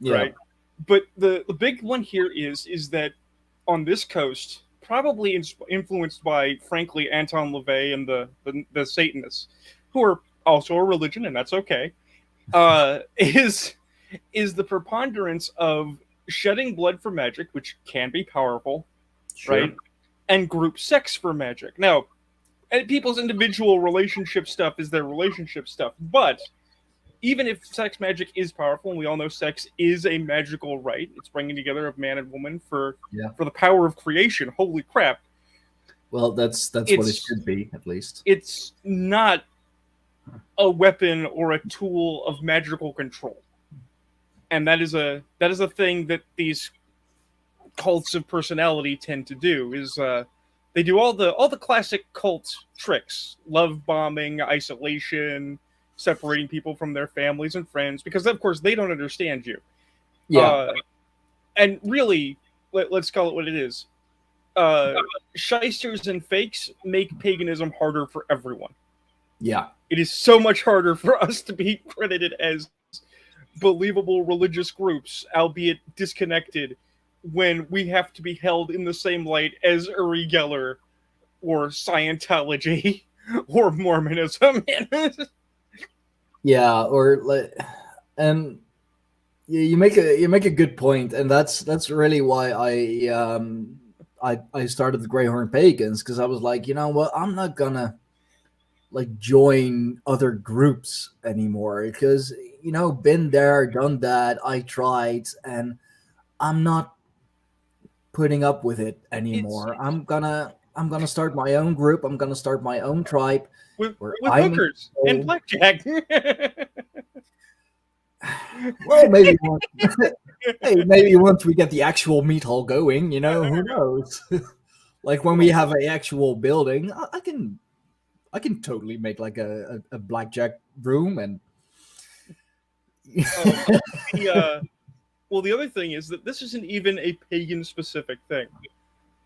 right? But the big one here is that on this coast, probably influenced by, frankly, Anton LaVey and the Satanists, who are also a religion, and that's okay, is the preponderance of shedding blood for magic, which can be powerful, right? And group sex for magic. Now, people's individual relationship stuff is their relationship stuff, but even if sex magic is powerful, and we all know sex is a magical rite, it's bringing together of man and woman for the power of creation. Holy crap! Well, that's what it should be, at least. It's not a weapon or a tool of magical control, and that is a thing that these cults of personality tend to do. Is they do all the classic cult tricks: love bombing, isolation, separating people from their families and friends, because of course they don't understand you. And really, let's call it what it is. Shysters and fakes make paganism harder for everyone. Yeah. It is so much harder for us to be credited as believable religious groups, albeit disconnected, when we have to be held in the same light as Uri Geller or Scientology or Mormonism. Yeah, or you make a good point, and that's really why I started the Greyhorn Pagans, because I was like, you know what, I'm not gonna join other groups anymore, because been there, done that, I tried, and I'm not putting up with it anymore. I'm gonna start my own group. I'm gonna start my own tribe with hookers and blackjack. Well, maybe maybe once we get the actual meat hall going, who knows? Like when we have an actual building, I can totally make like a blackjack room. And well, the other thing is that this isn't even a pagan specific thing.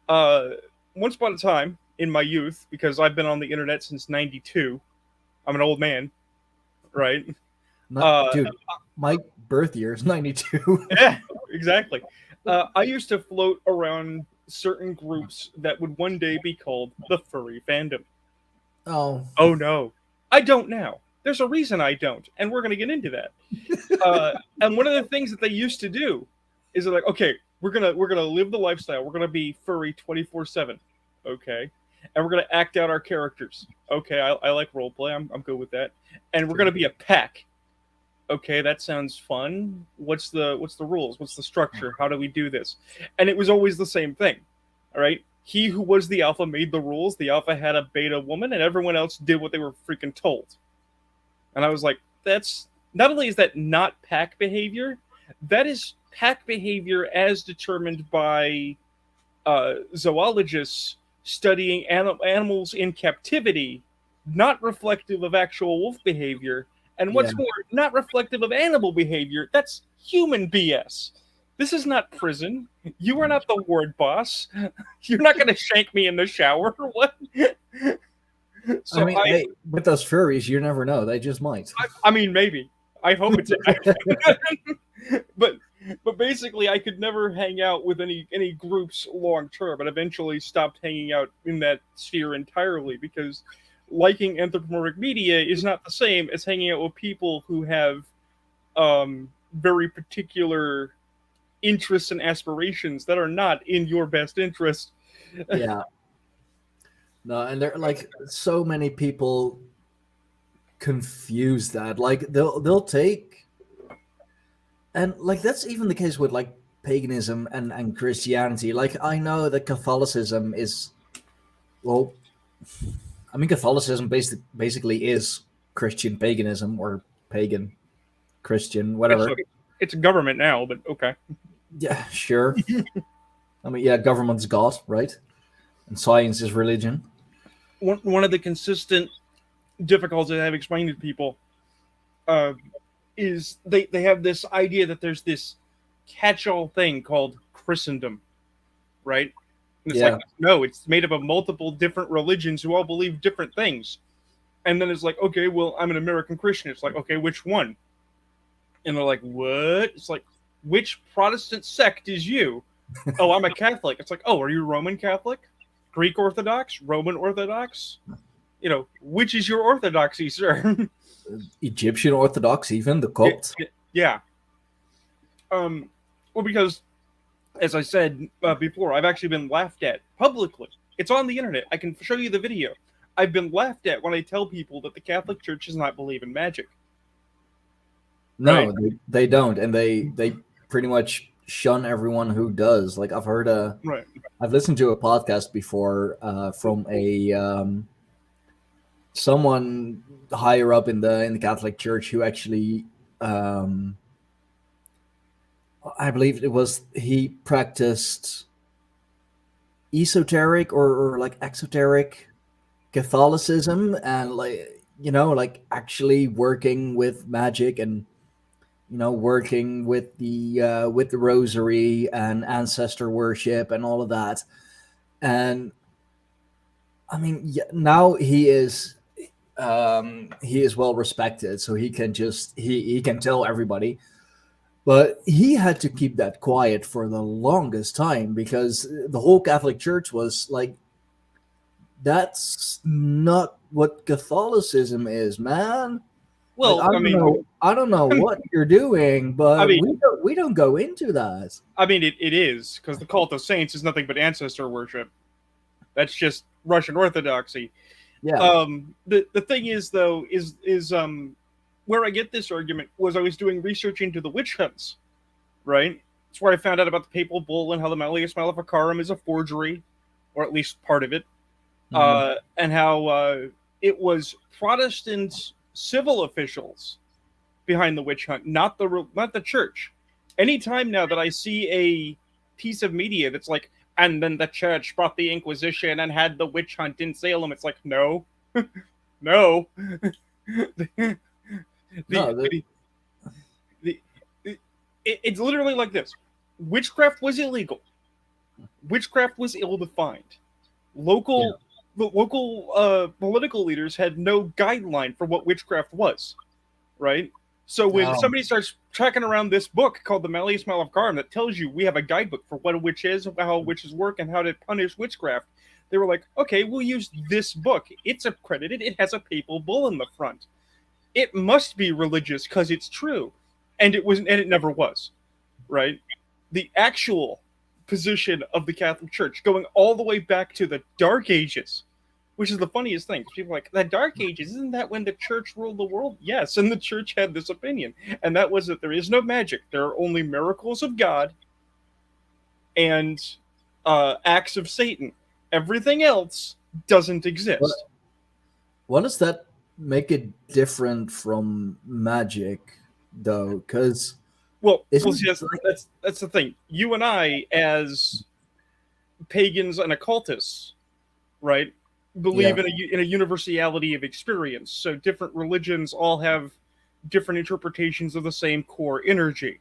Once upon a time in my youth, because I've been on the internet since '92, I'm an old man, right? Dude, my birth year is '92. Yeah, exactly. I used to float around certain groups that would one day be called the furry fandom. Oh no, I don't now. There's a reason I don't, and we're going to get into that. And one of the things that they used to do is they're like, okay, we're gonna live the lifestyle. We're gonna be furry 24/7, okay, and we're gonna act out our characters. Okay, I like roleplay. I'm good with that. And we're gonna be a pack. Okay, that sounds fun. What's the rules? What's the structure? How do we do this? And it was always the same thing. All right. He who was the alpha made the rules. The alpha had a beta woman, and everyone else did what they were freaking told. And I was like, that's not only is that not pack behavior, that is pack behavior as determined by zoologists studying animals in captivity, not reflective of actual wolf behavior. And what's more, not reflective of animal behavior. That's human BS. This is not prison. You are not the ward boss. You're not going to shank me in the shower. What? So I mean, hey, with those furries, you never know. They just might. I mean, maybe. I hope it's. But But basically, I could never hang out with any groups long term, but eventually stopped hanging out in that sphere entirely because liking anthropomorphic media is not the same as hanging out with people who have very particular interests and aspirations that are not in your best interest. Yeah. No, and there like so many people confuse that. Like they'll take, and like that's even the case with like paganism and Christianity. Like I know that Catholicism is, well, I mean Catholicism basically is Christian paganism or pagan Christian, It's whatever. a, it's a government now, but okay. Yeah, sure. I mean, yeah, government's God, right? And science is religion. One of the consistent difficulties I have explaining to people uh, is they have this idea that there's this catch-all thing called Christendom, right? And it's like, Yeah. no, it's made up of multiple different religions who all believe different things. And then it's like, okay, well, I'm an American Christian. It's like, okay, which one? And they're like, what? It's like, which Protestant sect is you? Oh, I'm a Catholic. It's like, oh, are you Roman Catholic? Greek Orthodox? Roman Orthodox? Which is your orthodoxy, sir? Egyptian Orthodox, even the Copt. Yeah. Well, because, as I said before, I've actually been laughed at publicly. It's on the internet. I can show you the video. I've been laughed at when I tell people that the Catholic Church does not believe in magic. No, Right. they don't, and they pretty much shun everyone who does. Like Right. I've listened to a podcast before from a someone higher up in the Catholic Church who actually, I believe it was he practiced esoteric or like exoteric Catholicism, and like like actually working with magic and working with the rosary and ancestor worship and all of that. And I mean, yeah, now he is well respected, so he can just he can tell everybody. But he had to keep that quiet for the longest time because the whole Catholic Church was like, that's not what Catholicism is, man. Like Well, I don't know what you're doing, I but mean, we don't go into that. it is because the cult of saints is nothing but ancestor worship. That's just Russian Orthodoxy. Yeah. The thing is though is where I get this argument was I was doing research into the witch hunts, right? It's where I found out about the papal bull and how the Malleus Maleficarum is a forgery, or at least part of it, Mhm. and how it was Protestant civil officials behind the witch hunt, not the church. Anytime now that I see a piece of media that's like, and then the church brought the Inquisition and had the witch hunt in Salem, it's like, no, no. the, No, the, the, it's literally like this: witchcraft was illegal. Witchcraft was ill-defined. Local, the local political leaders had no guideline for what witchcraft was, right? So when no. somebody starts tracking around this book called the Malleus Maleficarum that tells you we have a guidebook for what a witch is, how witches work, and how to punish witchcraft, they were like, okay, we'll use this book. It's accredited. It has a papal bull in the front. It must be religious because it's true, and it never was, right? The actual position of the Catholic Church, going all the way back to the Dark Ages, which is the funniest thing. People are like, the Dark Ages, isn't that when the church ruled the world? Yes, and the church had this opinion. And that was that there is no magic. There are only miracles of God and acts of Satan. Everything else doesn't exist. What does that make it different from magic, though? Because Well, isn't see, that's the thing. You and I, as pagans and occultists, right, believe yeah, in a universality of experience. So different religions all have different interpretations of the same core energy.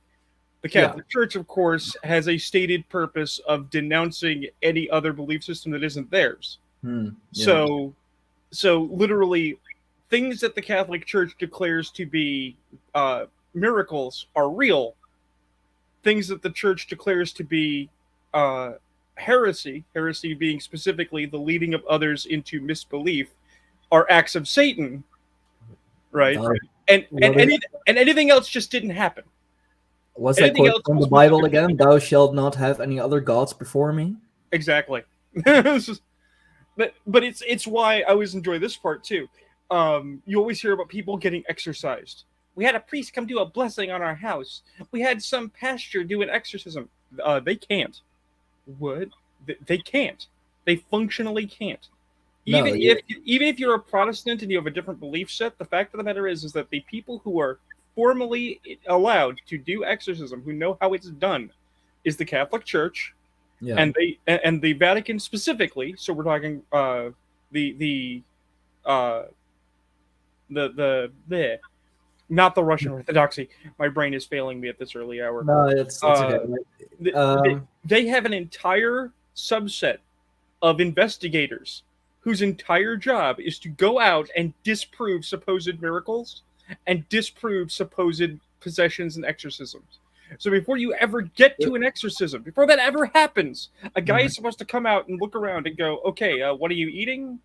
The yeah, Catholic Church, of course, has a stated purpose of denouncing any other belief system that isn't theirs. yeah, So literally, things that the Catholic Church declares to be miracles are real. things that the church declares to be heresy, heresy being specifically the leading of others into misbelief, are acts of Satan, right? God, And what is, anything else just didn't happen. what's that Anything quote else from the was Bible again? Thou shalt not have any other gods before me. exactly. but it's why I always enjoy this part too. You always hear about people getting exorcised. We had a priest come do a blessing on our house. We had some pastor do an exorcism. They can't. What? They can't. They functionally can't. No, Even if you're a Protestant and you have a different belief set, the fact of the matter is that the people who are formally allowed to do exorcism, who know how it's done, is the Catholic Church, yeah. and the Vatican specifically. So we're talking the not the Russian Orthodoxy. My brain is failing me at this early hour. No, it's okay. They have an entire subset of investigators whose entire job is to go out and disprove supposed miracles and disprove supposed possessions and exorcisms. So before you ever get to an exorcism, before that ever happens, a guy is supposed to come out and look around and go, okay, what are you eating?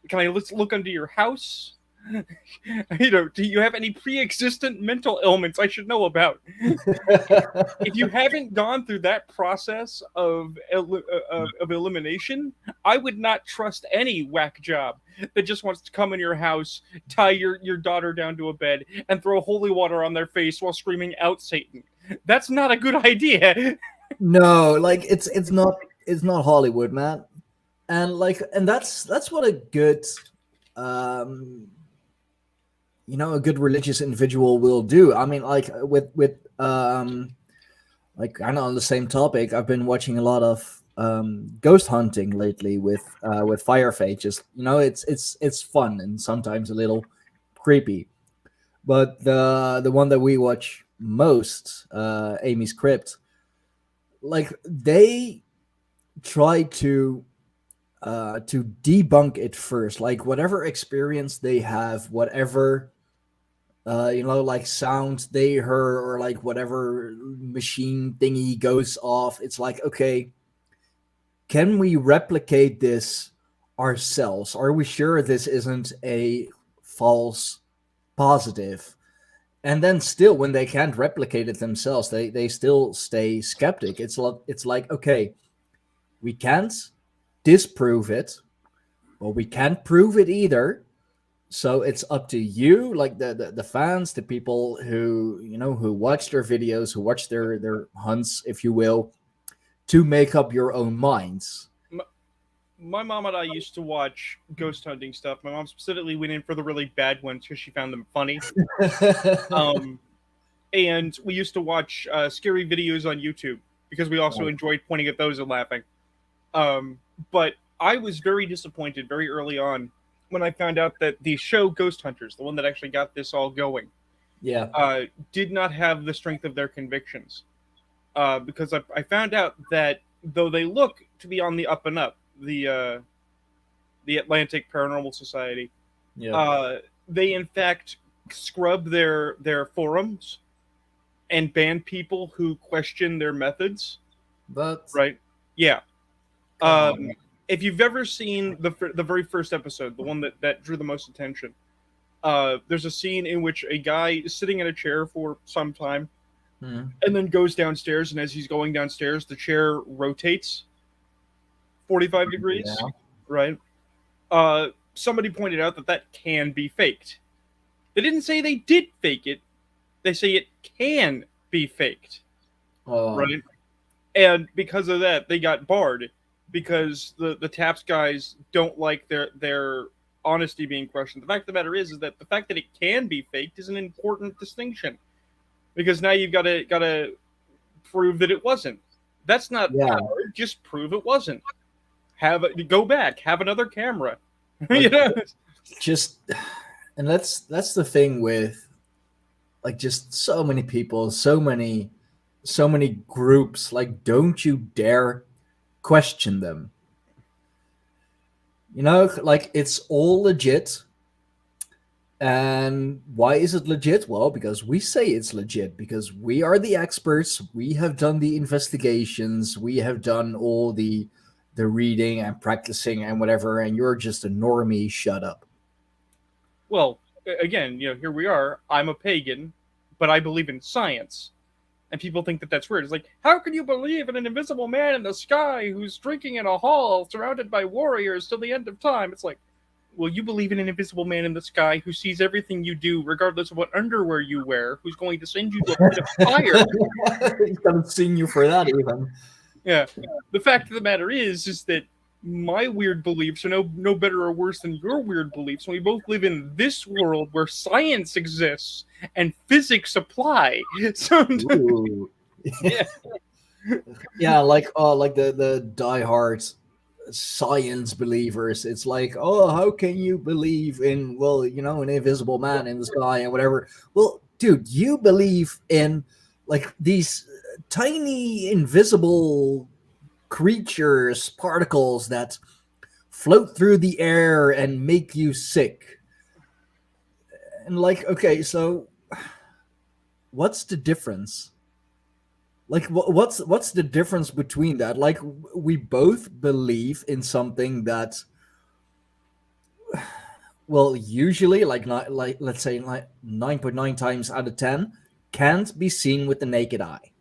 Can I look under your house? Do you have any pre-existent mental ailments I should know about? If you haven't gone through that process of elimination, I would not trust any whack job that just wants to come in your house, tie your daughter down to a bed, and throw holy water on their face while screaming out Satan. That's not a good idea. No, like it's not Hollywood, man. And that's what a good a good religious individual will do. I mean, like with like kind of on the same topic, I've been watching a lot of ghost hunting lately with Firefade. Just it's fun and sometimes a little creepy. But the one that we watch most, Amy's Crypt, like they try to debunk it first. Like whatever experience they have, whatever like sound they heard, or like whatever machine thingy goes off, it's like, okay, can we replicate this ourselves? Are we sure this isn't a false positive? And then still, when they can't replicate it themselves, they still stay skeptic. It's like, okay, we can't disprove it, but we can't prove it either. So it's up to you, like the fans, the people who who watch their videos, who watch their hunts, if you will, to make up your own minds. My mom and I used to watch ghost hunting stuff. My mom specifically went in for the really bad ones because she found them funny. And we used to watch scary videos on YouTube because we also enjoyed pointing at those and laughing. But I was very disappointed very early on when I found out that the show Ghost Hunters, the one that actually got this all going, did not have the strength of their convictions. Because I found out that though they look to be on the up and up, the Atlantic Paranormal Society, they in fact scrub their forums and ban people who question their methods. Right? Yeah. If you've ever seen the very first episode, the one that drew the most attention, there's a scene in which a guy is sitting in a chair for some time, and then goes downstairs, and as he's going downstairs, the chair rotates 45 degrees, right? Somebody pointed out that can be faked. They didn't say they did fake it. They say it can be faked, right? And because of that, they got barred. Because the TAPS guys don't like their honesty being questioned. The fact of the matter is that the fact that it can be faked is an important distinction. Because now you've got to prove that it wasn't. That's not hard. Just prove it wasn't. Go back, have another camera. Just, and that's the thing with like just so many people, so many groups. Like, don't you dare question them. Like it's all legit. And why is it legit? Well, because we say it's legit, because we are the experts. We have done the investigations. We have done all the reading and practicing and whatever, and you're just a normie. Shut up. Well, again, here we are. I'm a pagan, but I believe in science. And people think that that's weird. It's like, how can you believe in an invisible man in the sky who's drinking in a hall surrounded by warriors till the end of time? It's like, well, you believe in an invisible man in the sky who sees everything you do, regardless of what underwear you wear, who's going to send you to a pit of fire. He's haven't seen you for that even. Yeah. The fact of the matter is that my weird beliefs are no better or worse than your weird beliefs. We both live in this world where science exists and physics apply. So, Ooh. yeah. Yeah, like the diehard science believers. It's like, oh, how can you believe in, well, an invisible man in the sky and whatever? Well, dude, you believe in like these tiny invisible creatures, particles that float through the air and make you sick. And like, okay, so what's the difference? Like, what's the difference between that? Like, we both believe in something that, well, usually, like let's say, like 9.9 times out of 10, can't be seen with the naked eye.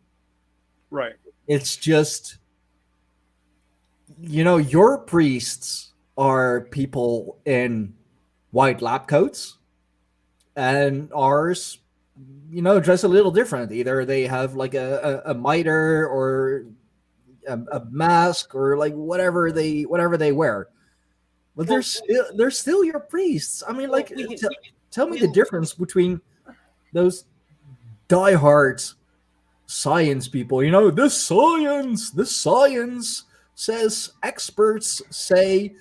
Right. It's just, your priests are people in white lab coats, and ours, dress a little different. Either they have like a mitre or a mask or like whatever they wear, but they're still your priests. I mean, like, tell me the difference between those diehard science people. This science says, experts say,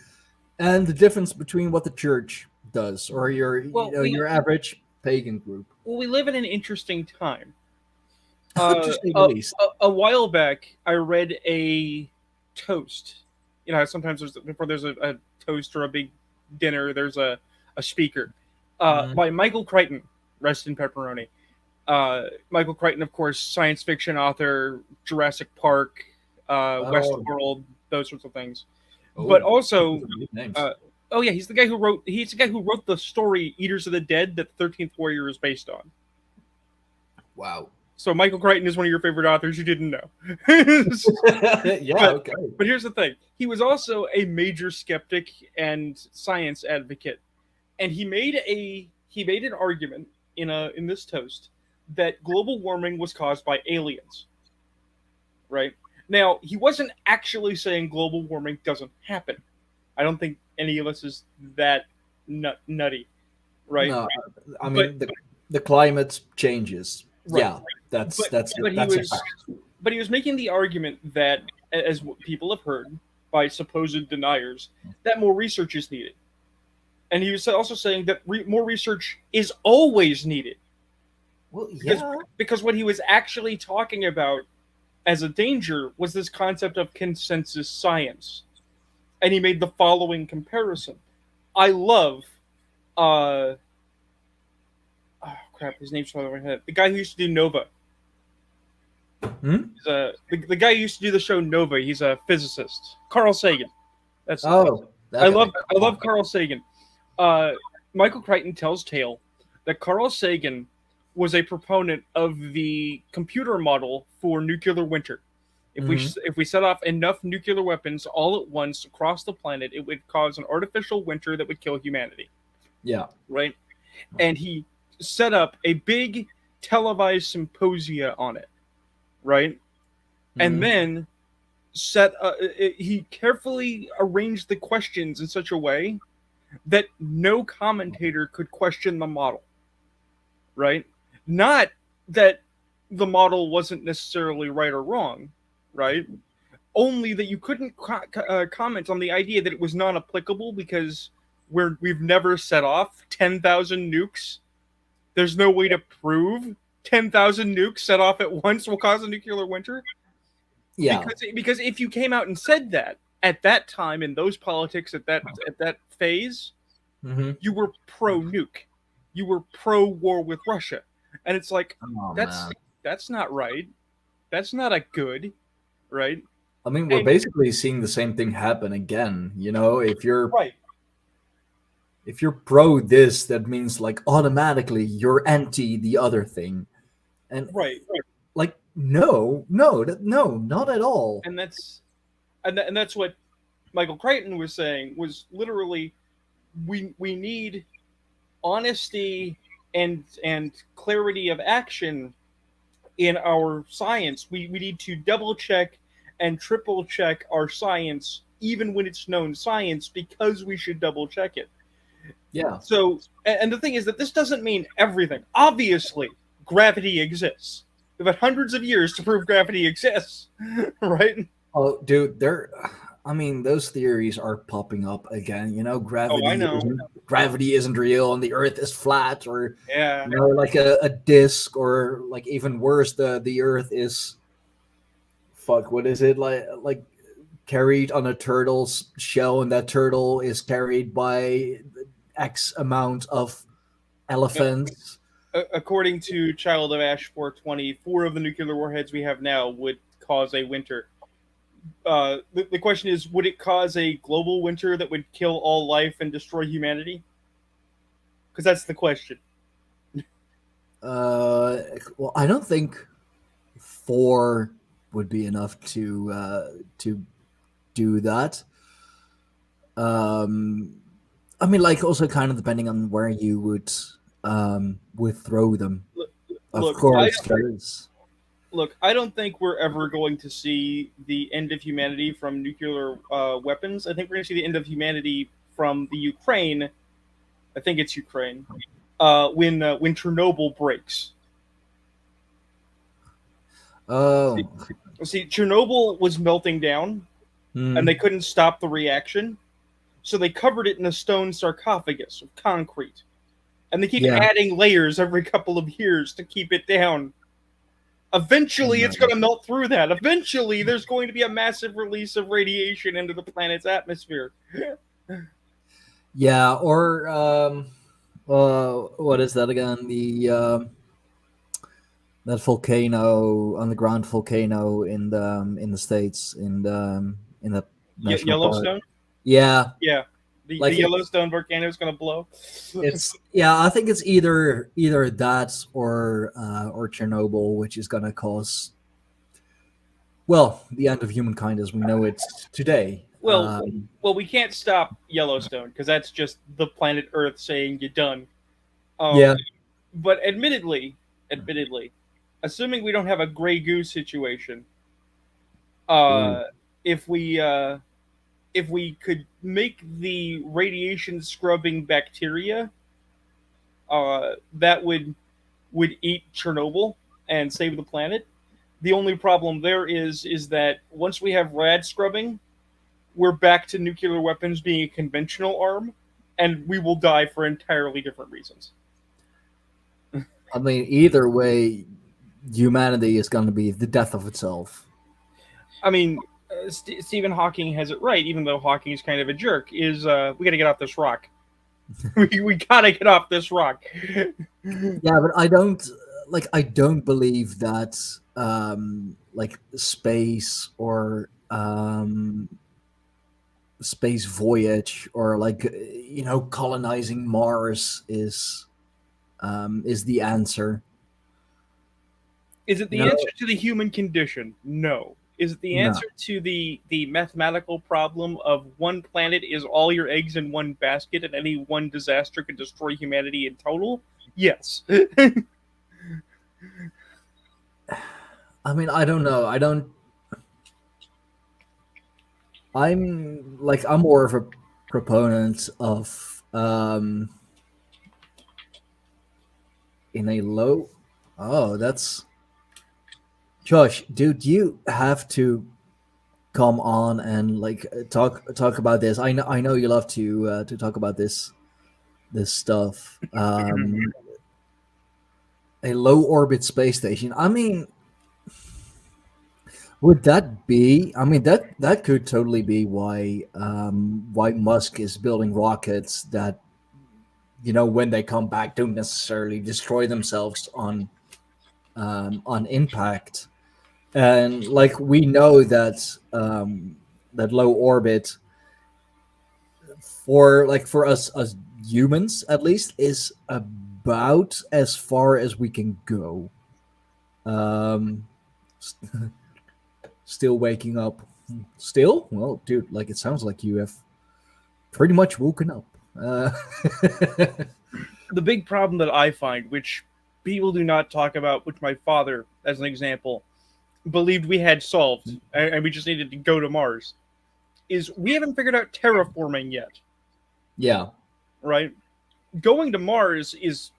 and the difference between what the church does or your average pagan group. Well, we live in an interesting time. To say the least. A while back, I read a toast. Sometimes before there's a toast or a big dinner, there's a speaker by Michael Crichton. Rest in pepperoni. Michael Crichton, of course, science fiction author, Jurassic Park, Westworld, those sorts of things. But also, he's the guy who wrote the story Eaters of the Dead that the 13th Warrior is based on. Wow. So Michael Crichton is one of your favorite authors you didn't know. Okay. But here's the thing. He was also a major skeptic and science advocate. And he made an argument in this toast that global warming was caused by aliens. Right? Now, he wasn't actually saying global warming doesn't happen. I don't think any of us is that nutty. Right? No, I mean, the climate changes. Right. Yeah, that's a fact. But he was making the argument that, as people have heard by supposed deniers, that more research is needed. And he was also saying that more research is always needed. Well, yeah. Because what he was actually talking about as a danger was this concept of consensus science. And he made the following comparison. I love... his name's out of my head. The guy who used to do Nova. The guy who used to do the show Nova. He's a physicist. Carl Sagan. I love Carl Sagan. Michael Crichton tells tale that Carl Sagan was a proponent of the computer model for nuclear winter. If we set off enough nuclear weapons all at once across the planet, it would cause an artificial winter that would kill humanity. Yeah. Right? And he set up a big televised symposia on it, right? And then he carefully arranged the questions in such a way that no commentator could question the model, right? Not that the model wasn't necessarily right or wrong, right? Only that you couldn't comment on the idea that it was not applicable because we've never set off 10,000 nukes. There's no way to prove 10,000 nukes set off at once will cause a nuclear winter. Yeah. Because if you came out and said that at that time in those politics at that phase, you were pro nuke. you were pro-war with Russia. And it's like, Oh that's man. that's not right. That's not a good, right? I mean, we're And basically seeing the same thing happen again. You know, right, if you're pro this, that means like automatically you're anti the other thing. And right. like, no, not at all. And that's what Michael Crichton was saying, was literally, we need honesty and clarity of action in our science. We need to double check and triple check our science, even when it's known science, because we should double check it. Yeah. So, and the thing is that this doesn't mean everything. Obviously, gravity exists. We've had hundreds of years to prove gravity exists, right? Oh, dude, I mean, those theories are popping up again. You know, Oh, I know. gravity isn't real, and the Earth is flat, or Yeah. you know, like a disc, or like even worse, the Earth is fuck. What is it like carried on a turtle's shell, and that turtle is carried by X amount of elephants. According to Child of Ash 420, 4 of the nuclear warheads we have now would cause a winter. The question is, would it cause a global winter that would kill all life and destroy humanity? Because that's the question. Well, I don't think 4 would be enough to do that. I mean, like also kind of depending on where you would throw them. Of Look, course, there is. I don't think we're ever going to see the end of humanity from nuclear weapons. I think we're going to see the end of humanity from the Ukraine. I think it's Ukraine. When Chernobyl breaks. Oh, See, Chernobyl was melting down, and they couldn't stop the reaction, so they covered it in a stone sarcophagus of concrete, and they keep adding layers every couple of years to keep it down. Eventually, it's going to melt through that. Eventually, there's going to be a massive release of radiation into the planet's atmosphere. yeah, or what is that again? That volcano, underground volcano in the States, in the national park. Yellowstone? Yeah, Yeah. The Yellowstone volcano is going to blow. I think it's either that or Chernobyl, which is going to cause the end of humankind as we know it today. Well, we can't stop Yellowstone because that's just the planet Earth saying you're done. But admittedly, assuming we don't have a Grey Goose situation, if we could make the radiation scrubbing bacteria, that would eat Chernobyl and save the planet. The only problem there is that once we have rad scrubbing, we're back to nuclear weapons being a conventional arm, and we will die for entirely different reasons. I mean, either way, humanity is going to be the death of itself. I mean, Stephen Hawking has it right, even though Hawking is kind of a jerk, is we got to get off this rock. we got to get off this rock. Yeah, but I don't believe that like space or space voyage or like colonizing Mars is the answer. Is it the answer to the human condition? No. Is it the answer to the mathematical problem of one planet is all your eggs in one basket and any one disaster could destroy humanity in total? Yes. I mean, I don't know. I'm more of a proponent of in a low. Oh, that's Josh, dude. You have to come on and like talk about this. I know you love to talk about this stuff. A low orbit space station. I mean, would that be? I mean, that could totally be why Musk is building rockets that when they come back, don't necessarily destroy themselves on impact. And like we know that that low orbit for us as humans at least is about as far as we can go. Um, Still waking up. Still? Well, dude, like it sounds like you have pretty much woken up. Uh, The big problem that I find, which people do not talk about, which my father, as an example, believed we had solved, and we just needed to go to Mars, is we haven't figured out terraforming yet, yeah. right? Going to Mars is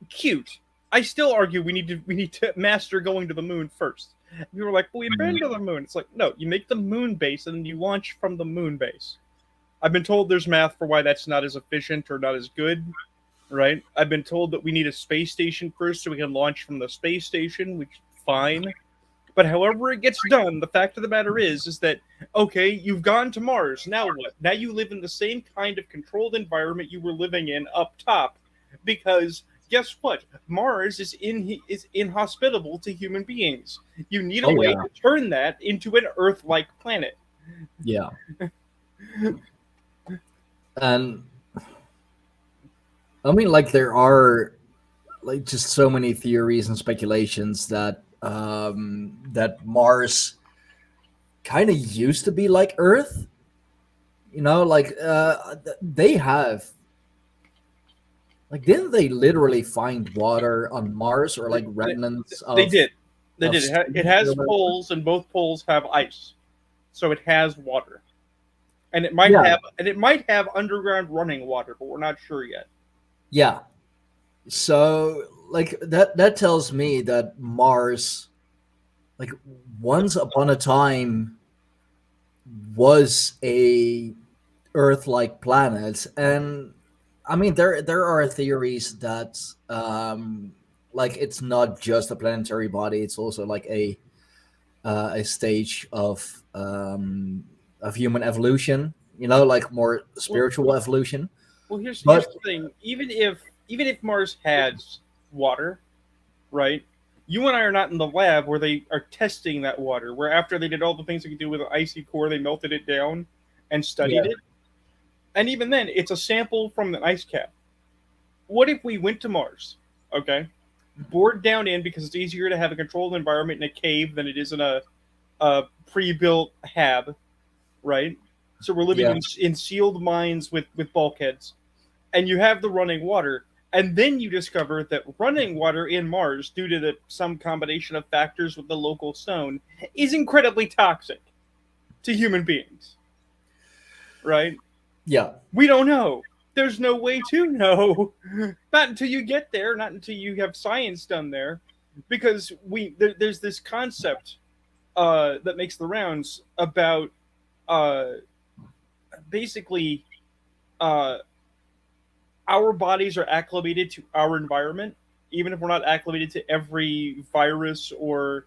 cute. I still argue we need to master going to the moon first. People were like, "Well, we've been to the moon." It's like, no, you make the moon base and then you launch from the moon base. I've been told there's math for why that's not as efficient or not as good, right? I've been told that we need a space station first so we can launch from the space station, which fine. But however it gets done, the fact of the matter is that okay, you've gone to Mars. Now what? Now you live in the same kind of controlled environment you were living in up top, because guess what? Mars is inhospitable to human beings. You need a Oh, way yeah. to turn that into an Earth-like planet. Yeah. And I mean, like there are like just so many theories and speculations that that Mars kind of used to be like Earth. Like they have like didn't they literally find water on Mars or like remnants They of did. They of did. It streams has or whatever? poles, and both poles have ice, so it has water, and Yeah, it might have underground running water, but we're not sure yet. yeah. So like that tells me that Mars like once upon a time was a Earth-like planet, and I mean there are theories that like it's not just a planetary body; it's also like a stage of human evolution. Like more Well, spiritual evolution. well, here's But the thing. Even if Mars has water, right? You and I are not in the lab where they are testing that water. Where after they did all the things they could do with an icy core, they melted it down and studied yeah, it. And even then, it's a sample from the ice cap. What if we went to Mars? Okay, bored down in because it's easier to have a controlled environment in a cave than it is in a pre-built hab, right? So we're living yeah, in sealed mines with bulkheads, and you have the running water, and then you discover that running water in Mars, due to some combination of factors with the local stone, is incredibly toxic to human beings, right? yeah, We don't know. There's no way to know. Not until you get there, not until you have science done there, because there's this concept that makes the rounds about uh, basically uh, our bodies are acclimated to our environment, even if we're not acclimated to every virus or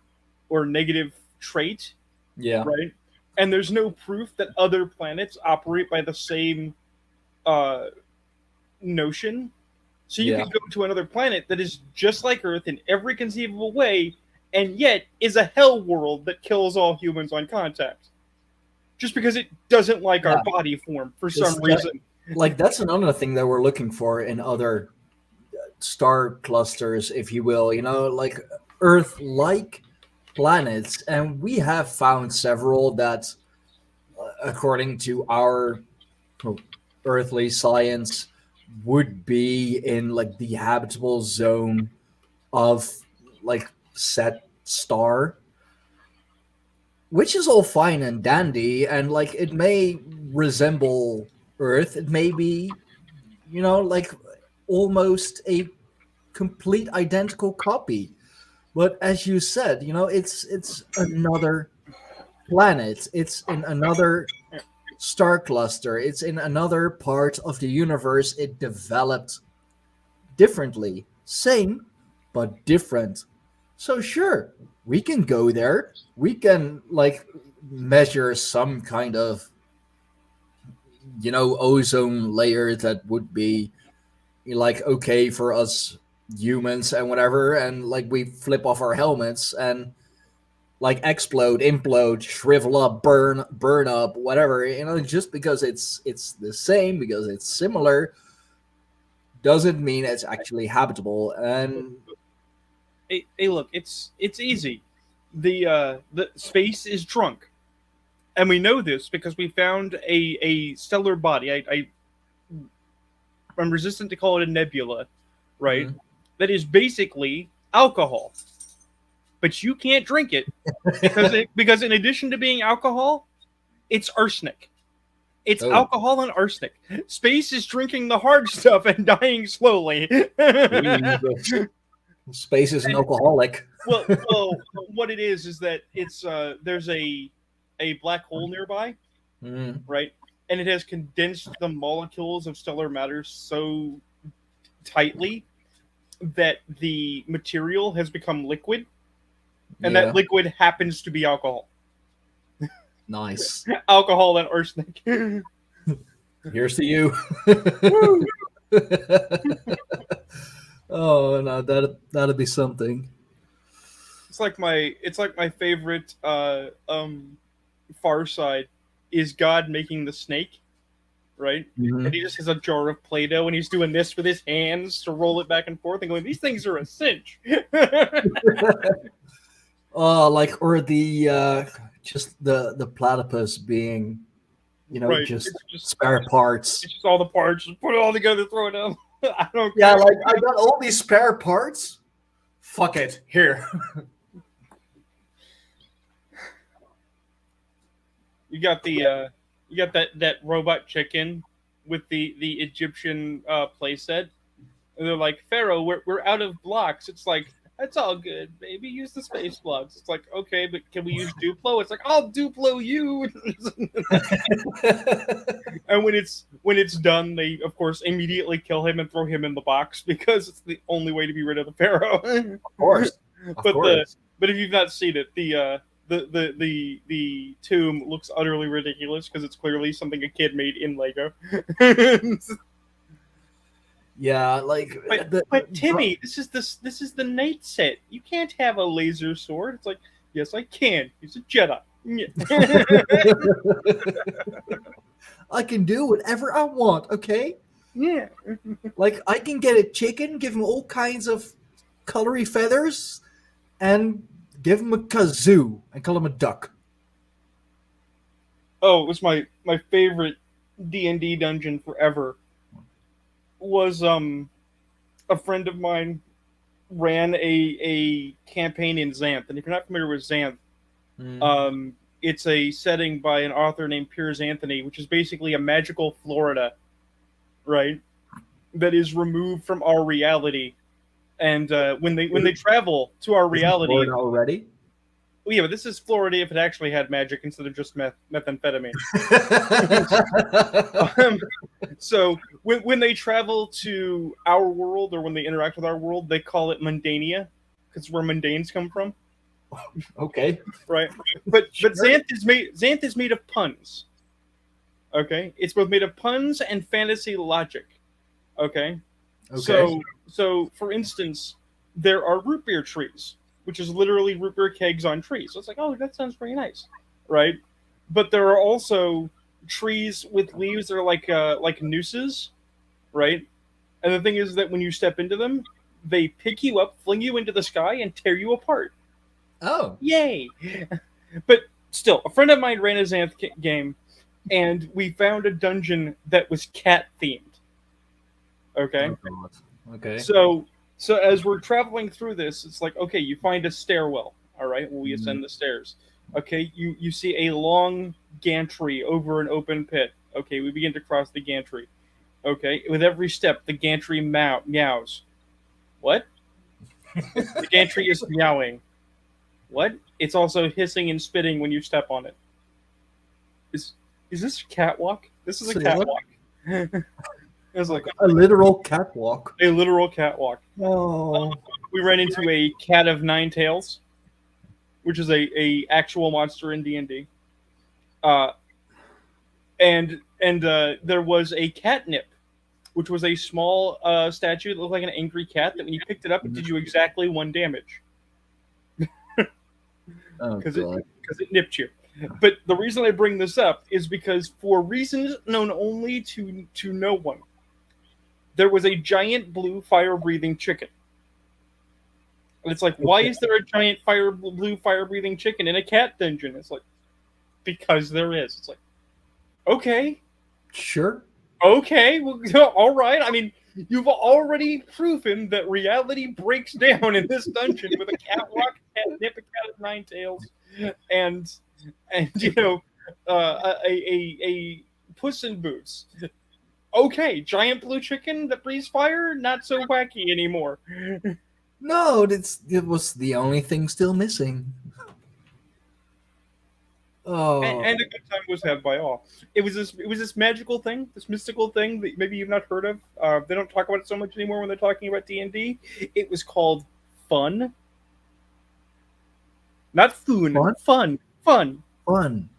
negative trait, yeah, right? And there's no proof that other planets operate by the same uh, notion. So you yeah, could go to another planet that is just like Earth in every conceivable way, and yet is a hell world that kills all humans on contact, just because it doesn't like yeah. our body form for It's some reason. like that's another thing that we're looking for in other star clusters, if you will. Like Earth-like planets, and we have found several that, according to our well, earthly science, would be in like the habitable zone of like set star, which is all fine and dandy, and like it may resemble Earth. It may be, like almost a complete identical copy. But as you said, it's another planet. It's in another star cluster. It's in another part of the universe. It developed differently. Same, but different. So sure, we can go there. We can like measure some kind of ozone layer that would be like okay for us humans and whatever, and like we flip off our helmets and like explode, implode, shrivel up, burn up, whatever. Just because it's the same, because it's similar, doesn't mean it's actually habitable. And Hey, look, it's easy. The space is drunk, and we know this because we found a stellar body. I'm resistant to call it a nebula, right? Mhm. That is basically alcohol, but you can't drink it because in addition to being alcohol, it's arsenic. It's Oh. alcohol and arsenic. Space is drinking the hard stuff and dying slowly. Space is an alcoholic. well, what it is that it's there's a black hole nearby, Mm. right? And it has condensed the molecules of stellar matter so tightly that the material has become liquid, and Yeah. that liquid happens to be alcohol. Nice. Alcohol and arsenic. Here's to you. Oh no, that'd be something. It's like my favorite Far Side is God making the snake, right? Mhm. And he just has a jar of Play-Doh and he's doing this with his hands to roll it back and forth and going, these things are a cinch. Like or the just the platypus being, Right. just It's just spare parts. it's just all the parts, just put it all together, throw it out. I don't Yeah, care. like I got all these spare parts. Fuck it, here. You got that robot chicken with the Egyptian playset. And they're like, Pharaoh, we're out of blocks. It's like, that's all good, baby. Use the space blocks. It's like, okay, but can we use Duplo? It's like, I'll Duplo you. And when it's done, they of course immediately kill him and throw him in the box because it's the only way to be rid of the Pharaoh. Of course. Of But course. but if you've not seen it, the tomb looks utterly ridiculous because it's clearly something a kid made in Lego. Yeah, like But Timmy, this is the night set. You can't have a laser sword. It's like, yes, I can. He's a Jedi. I can do whatever I want, okay? Yeah. Like I can get a chicken, give him all kinds of colory feathers, and give him a kazoo and call him a duck. Oh, it was my favorite D&D dungeon forever. Was a friend of mine ran a campaign in Xanth, and if you're not familiar with Xanth, it's a setting by an author named Piers Anthony, which is basically a magical Florida, right? That is removed from our reality, and when they travel to our reality, Florida already. well, yeah, but this is Florida if it actually had magic instead of just methamphetamine. So when they travel to our world or when they interact with our world, they call it Mundania because where mundanes come from, Okay. right? But Sure. Xanth is made of puns. Okay, it's both made of puns and fantasy logic. Okay, so for instance, there are root beer trees, which is literally root beer kegs on trees. So it's like, oh, that sounds pretty nice, right? But there are also trees with leaves that are like nooses, right? And the thing is that when you step into them, they pick you up, fling you into the sky, and tear you apart. Oh. Yay! But still, a friend of mine ran a Xanth game, and we found a dungeon that was cat themed. Okay, Oh, okay. so as we're traveling through this, it's like, okay, you find a stairwell. All right, well, we ascend the stairs. Okay, you see a long gantry over an open pit. Okay, we begin to cross the gantry. Okay, with every step, the gantry meows. What? The gantry is meowing. What? It's also hissing and spitting when you step on it. Is this a catwalk? This is a catwalk. It's like A literal catwalk. a literal catwalk. Oh. We ran into a cat of nine tails, which is a actual monster in D&D. And there was a catnip which was a small statue that looked like an angry cat that when you picked it up, it did you exactly 1 damage. Oh Because god. it nipped you. But the reason I bring this up is because for reasons known only to no one, there was a giant blue fire-breathing chicken. And it's like, why is there a giant blue fire-breathing chicken in a cat dungeon? It's like, because there is. It's like, okay, Sure. well, all right. I mean, you've already proven that reality breaks down in this dungeon with a catwalk, catnip, a cat of 9 tails, and a Puss in Boots. Okay, giant blue chicken that breathes fire, not so wacky anymore. No, it was the only thing still missing. Oh, And a good time was had by all. It was this magical thing, this mystical thing that maybe you've not heard of. They don't talk about it so much anymore when they're talking about D&D. It was called fun, not foon. Fun? Fun. Fun.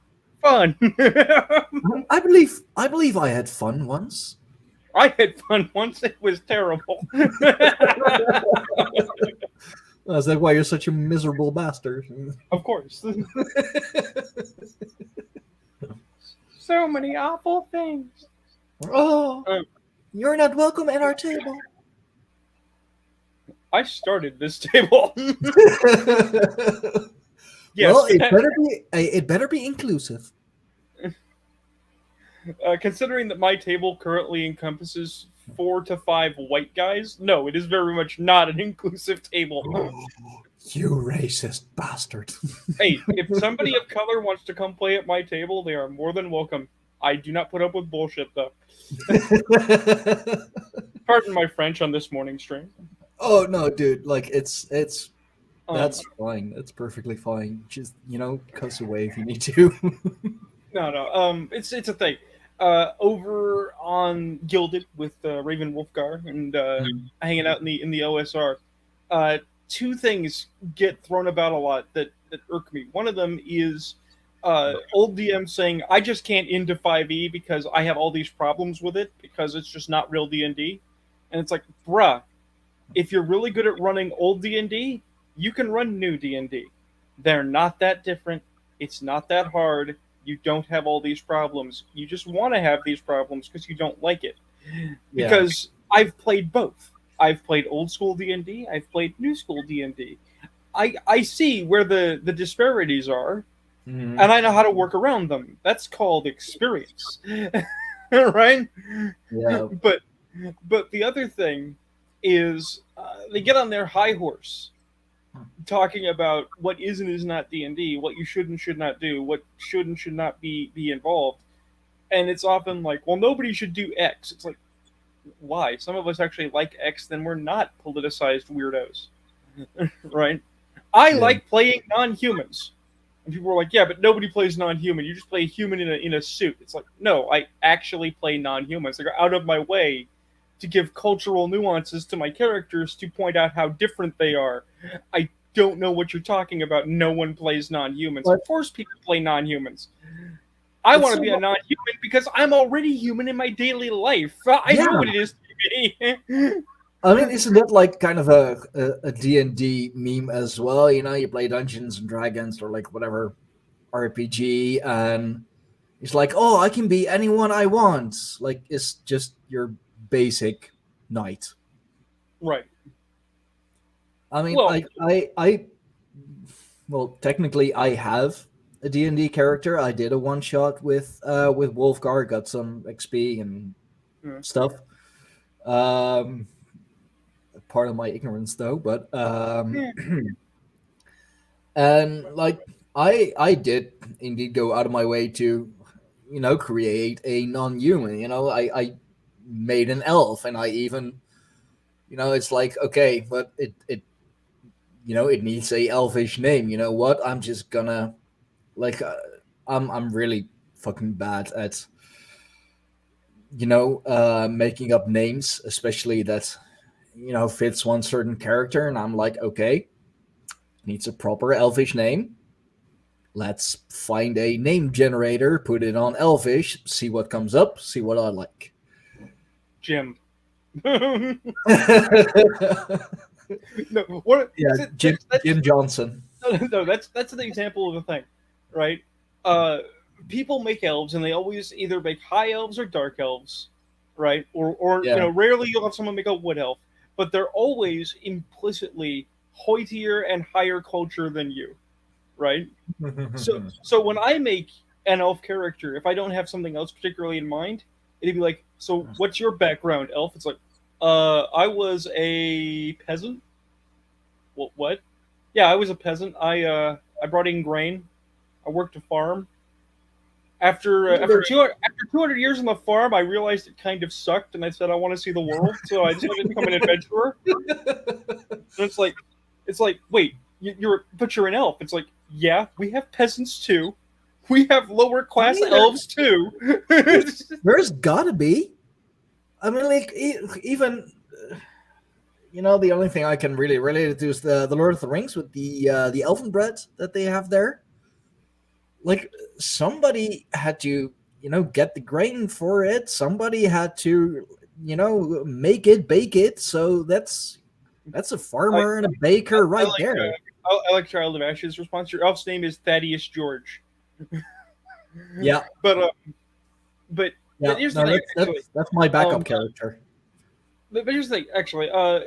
I believe I had fun once. I had fun once. It was terrible. Is that why you're such a miserable bastard? Of course. So many awful things. Oh, you're not welcome at our table. I started this table. Yes. Well, it better be inclusive. Considering that my table currently encompasses 4 to 5 white guys, no, it is very much not an inclusive table. You racist bastard. Hey, if somebody of color wants to come play at my table, they are more than welcome. I do not put up with bullshit, though. Pardon my French on this morning's stream. Oh no, dude! Like it's that's fine. It's perfectly fine. Just cuss away if you need to. No. It's a thing. Over on Gilded with Raven Wolfgar and hanging out in the OSR, 2 things get thrown about a lot that irk me. One of them is old DM saying, I just can't into 5e because I have all these problems with it because it's just not real D&D. And it's like, bruh, if you're really good at running old D&D, you can run new D&D. They're not that different. It's not that hard. You don't have all these problems. You just want to have these problems because you don't like it. Yeah. Because I've played both. I've played old school D&D. I've played new school D&D. I see where the disparities are, and I know how to work around them. That's called experience. Right? Yeah. But the other thing is they get on their high horse talking about what is and is not D&D, what you should and should not do, what should and should not be involved. And it's often like, well, nobody should do X. It's like, why? Some of us actually like X, then we're not politicized weirdos. Right? I like playing non-humans. And people are like, yeah, but nobody plays non-human. You just play a human in a suit. It's like, no, I actually play non-humans. I go out of my way to give cultural nuances to my characters to point out how different they are. I don't know what you're talking about. No one plays non-humans. Of course people play non-humans. I want to be a non-human because I'm already human in my daily life. I know what it is to be. I mean, isn't that like kind of a D&D meme as well? You play Dungeons and Dragons or like whatever RPG, and it's like, oh, I can be anyone I want. Like, it's just your basic knight. Right. I mean, well, technically, I have a D&D character. I did a one-shot with Wolfgar, got some XP and stuff. Part of my ignorance, though, but and like I did indeed go out of my way to, create a non-human. I made an elf, and I even, it's like, okay, but it it needs a elfish name. You know what? I'm just gonna I'm really fucking bad at making up names, especially that fits one certain character, and I'm like, okay, needs a proper elfish name. Let's find a name generator, put it on elfish, see what comes up, see what I like. Jim, No, what? Yeah, Jim, That's, Jim Johnson. no, that's an example of a thing, right? Uh, People make elves, and they always either make high elves or dark elves, right? Or Yeah. rarely you'll have someone make a wood elf, but they're always implicitly hoitier and higher culture than you, right? So when I make an elf character, if I don't have something else particularly in mind, it'd be like, so what's your background, elf? It's like, I was a peasant. What? Yeah, I was a peasant. I brought in grain. I worked a farm. After 200 years on the farm, I realized it kind of sucked, and I said I want to see the world, so I decided to become an adventurer. And it's like, wait, you're an elf. It's like, yeah, we have peasants too. We have lower class elves too. There's gotta be. I mean, like even the only thing I can really relate it to is the Lord of the Rings with the elven bread that they have there. Like somebody had to get the grain for it. Somebody had to make it, bake it. So that's a farmer and a baker right there. I like Child of Ash's response. Your elf's name is Thaddeus George. Yeah, but yeah, here's the thing, that's my backup character. But here's the thing, actually. I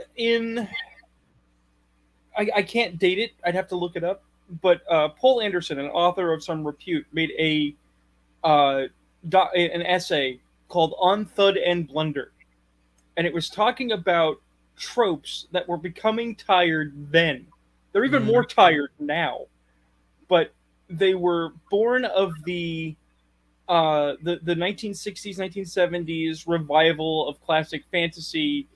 can't date it. I'd have to look it up. But Paul Anderson, an author of some repute, made an essay called "On Thud and Blunder," and it was talking about tropes that were becoming tired then. They're even more tired now, but they were born of the 1960s, 1970s revival of classic fantasy,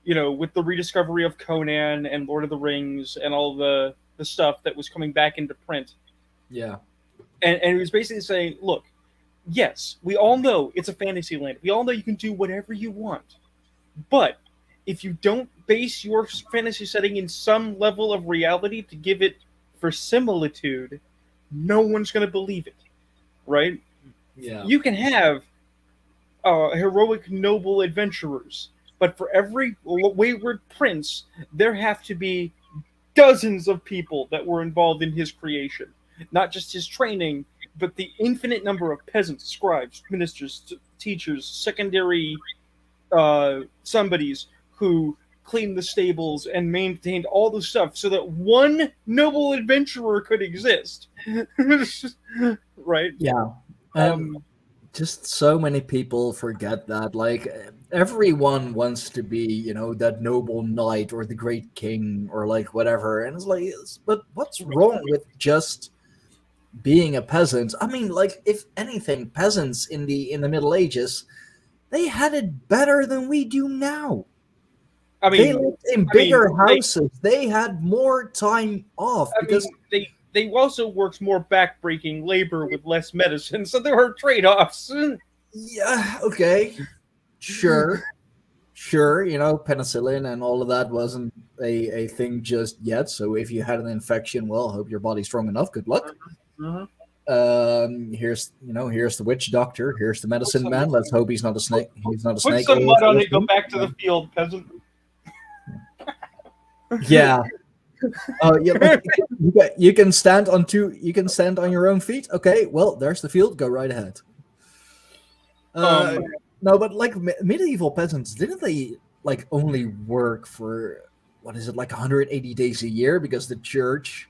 with the rediscovery of Conan and Lord of the Rings and all the stuff that was coming back into print. Yeah. And he was basically saying, look, yes, we all know it's a fantasy land. We all know you can do whatever you want. But if you don't base your fantasy setting in some level of reality to give it verisimilitude, no one's going to believe it. Right? Yeah. You can have heroic, noble adventurers, but for every wayward prince, there have to be dozens of people that were involved in his creation. Not just his training, but the infinite number of peasants, scribes, ministers, teachers, secondary somebodies who cleaned the stables and maintained all the stuff so that one noble adventurer could exist. Right? Yeah. Just so many people forget that. Like everyone wants to be, that noble knight or the great king or like whatever. And it's like, but what's wrong with just being a peasant? I mean, like if anything, peasants in the Middle Ages, they had it better than we do now. I mean, they lived in bigger houses. They had more time off because they also worked more backbreaking labor with less medicine, so there are trade-offs. Yeah, okay. Sure. Penicillin and all of that wasn't a thing just yet. So if you had an infection, well, hope your body's strong enough. Good luck. Here's the witch doctor. Here's the medicine man. Let's hope he's not a snake. He's not a snake. Put some mud on it. Go back to the field, peasant. Yeah. Yeah. You can stand on You can stand on your own feet. Okay. Well, there's the field. Go right ahead. No, but like medieval peasants, didn't they like only work for what is it, like 180 days a year because the church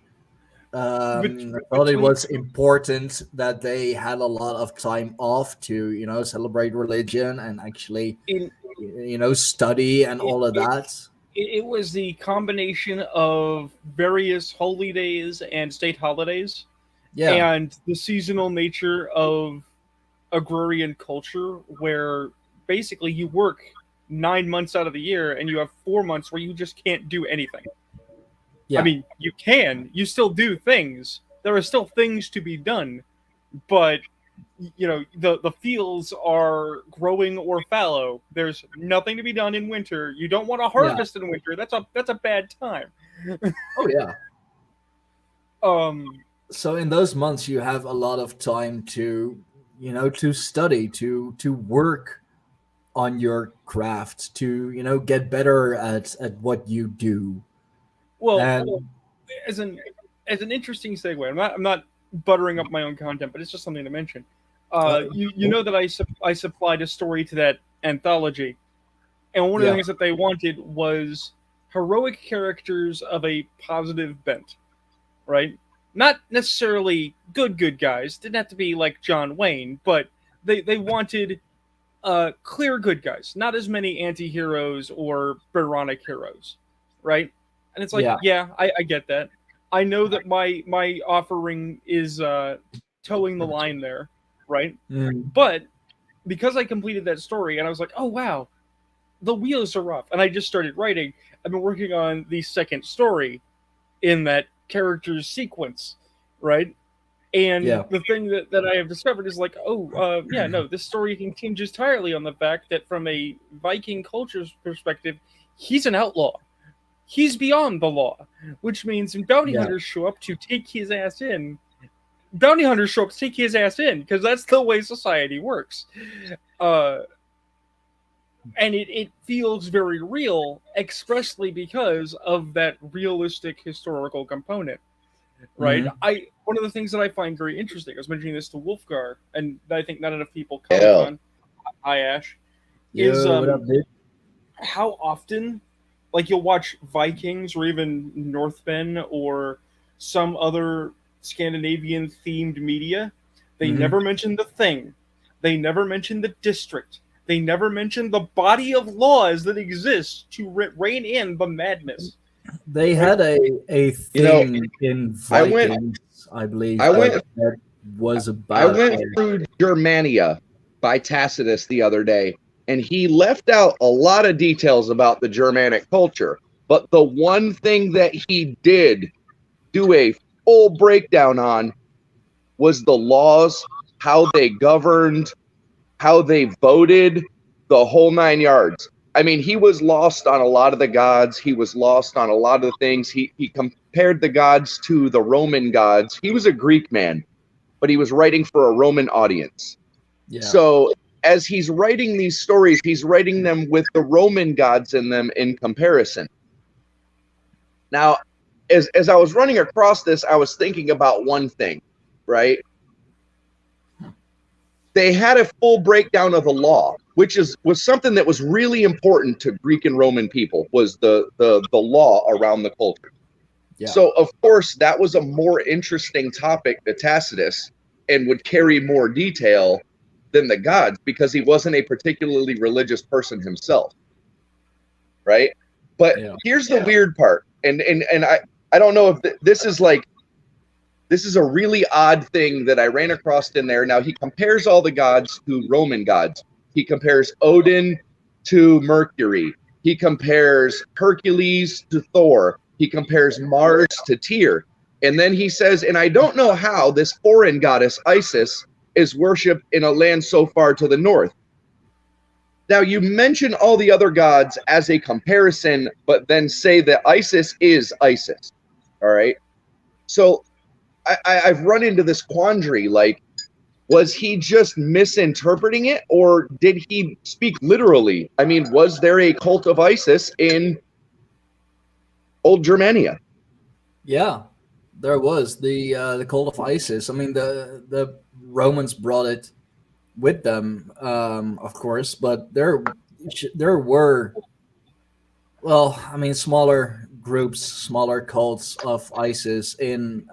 thought it was important that they had a lot of time off to celebrate religion and actually study and all of that. It was the combination of various holy days and state holidays, and the seasonal nature of agrarian culture, where basically you work 9 months out of the year and you have 4 months where you just can't do anything. I mean, you still do things. There are still things to be done, but the fields are growing or fallow. There's nothing to be done in winter. You don't want to harvest in winter. That's a bad time. Oh yeah. So in those months you have a lot of time to to study, to work on your craft to get better at what you do. Well, And as an interesting segue, I'm not buttering up my own content, but it's just something to mention. You know that I supplied a story to that anthology, and one of the yeah, things that they wanted was heroic characters of a positive bent, right? Not necessarily good guys. Didn't have to be like John Wayne, but they wanted clear good guys, not as many anti-heroes or Byronic heroes, right? And it's like, yeah, yeah, I get that. I know that my offering is towing the line there, right? mm, But because I completed that story and I was like, oh wow, the wheels are off, and I just started writing. I've been working on the second story in that character's sequence, right? And yeah. the thing that I have discovered is like, oh, yeah, no, this story hinges entirely on the fact that from a Viking culture's perspective, he's an outlaw. He's beyond the law, which means when bounty Yeah. hunters show up to take his ass in, bounty hunters show up to take his ass in because that's the way society works. And it feels very real, expressly because of that realistic historical component. Right? Mhm. One of the things that I find very interesting, I was mentioning this to Wolfgar, and I think not enough people comment Yeah. on. Hi Ash. Is Yo, what up, dude? how often, like, you'll watch Vikings or even Northmen or some other Scandinavian themed media, they Mhm. never mention the thing, they never mention the district, they never mention the body of laws that exists to rein in the madness. They had a You know, thing in I went Vikings, I believe, I went that was I about went through Germania by Tacitus the other day, and he left out a lot of details about the Germanic culture. But the one thing that he did do a full breakdown on was the laws, how they governed, how they voted, the whole 9 yards. I mean, he was lost on a lot of the gods. He was lost on a lot of the things. He compared the gods to the Roman gods. He was a Greek man, but he was writing for a Roman audience. yeah, So as he's writing these stories, he's writing them with the Roman gods in them in comparison. Now, as I was running across this, I was thinking about one thing, right? They had a full breakdown of the law, which was something that was really important to Greek and Roman people, was the law around the culture. yeah, So of course that was a more interesting topic to Tacitus and would carry more detail than the gods because he wasn't a particularly religious person himself, right? But yeah. here's the weird part, and I don't know if this is like, this is a really odd thing that I ran across in there. Now he compares all the gods to Roman gods. He compares Odin to Mercury. He compares Hercules to Thor. He compares Mars to Tyr. And then he says, and I don't know how this foreign goddess Isis is worshipped in a land so far to the north. Now you mention all the other gods as a comparison, but then say that Isis is Isis. All right. So I've run into this quandary. Like, was he just misinterpreting it, or did he speak literally? I mean, was there a cult of Isis in old Germania? Yeah, there was the cult of Isis. I mean, the Romans brought it with them, of course, but there were, well, I mean, smaller groups, smaller cults of ISIS in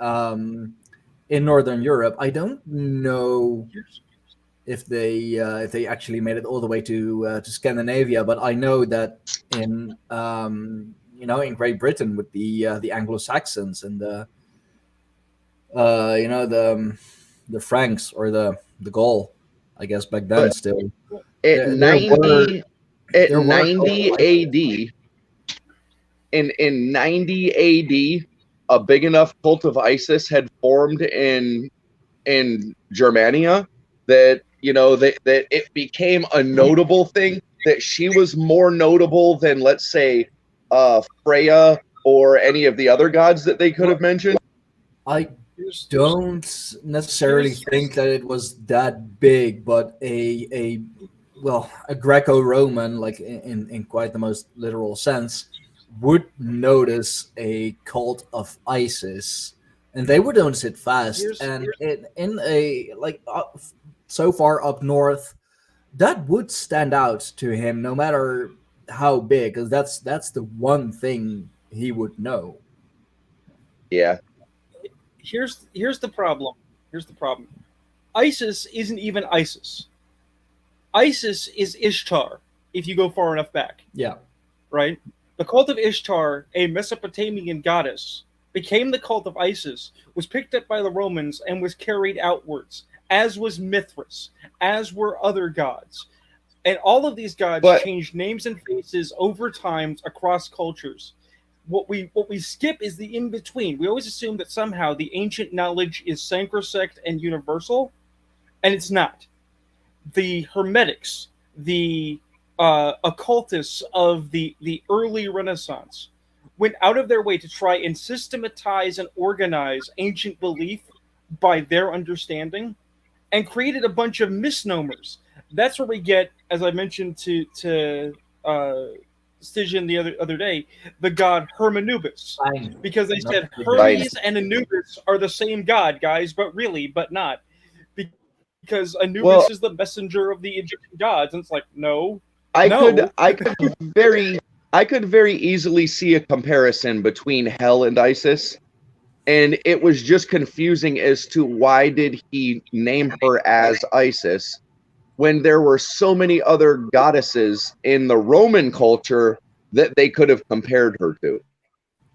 Northern Europe. I don't know if they actually made it all the way to Scandinavia, but I know that in in Great Britain with the Anglo Saxons and the Franks or the Gaul, I guess back then But still at there 90 at there were 90 AD, in 90 AD, a big enough cult of ISIS had formed in Germania that that it became a notable thing, that she was more notable than, let's say, Freya or any of the other gods that they could have mentioned. I don't necessarily think that it was that big, but a well, a Greco-Roman, like in quite the most literal sense, would notice a cult of Isis, and they would notice it fast. Here's And in a like so far up north, that would stand out to him, no matter how big, because that's the one thing he would know. Yeah. here's the problem. Here's the problem. ISIS isn't even ISIS. ISIS is Ishtar. If you go far enough back, Yeah, right? The cult of Ishtar, a Mesopotamian goddess, became the cult of Isis, was picked up by the Romans, and was carried outwards, as was Mithras, as were other gods. And all of these gods But changed names and faces over time across cultures. What we skip is the in between. We always assume that somehow the ancient knowledge is sacrosanct and universal, and it's not. The Hermetics, the occultists of the early Renaissance, went out of their way to try and systematize and organize ancient belief by their understanding, and created a bunch of misnomers. That's where we get, as I mentioned to Stygian the other day, the god Hermanubis, fine. because they Not said the Hermes and Anubis are the same god, guys, but not. Because Anubis well, is the messenger of the Egyptian gods, and it's like, no. I No. could very easily see a comparison between Hel and Isis, and it was just confusing as to why did he name her as Isis when there were so many other goddesses in the Roman culture that they could have compared her to,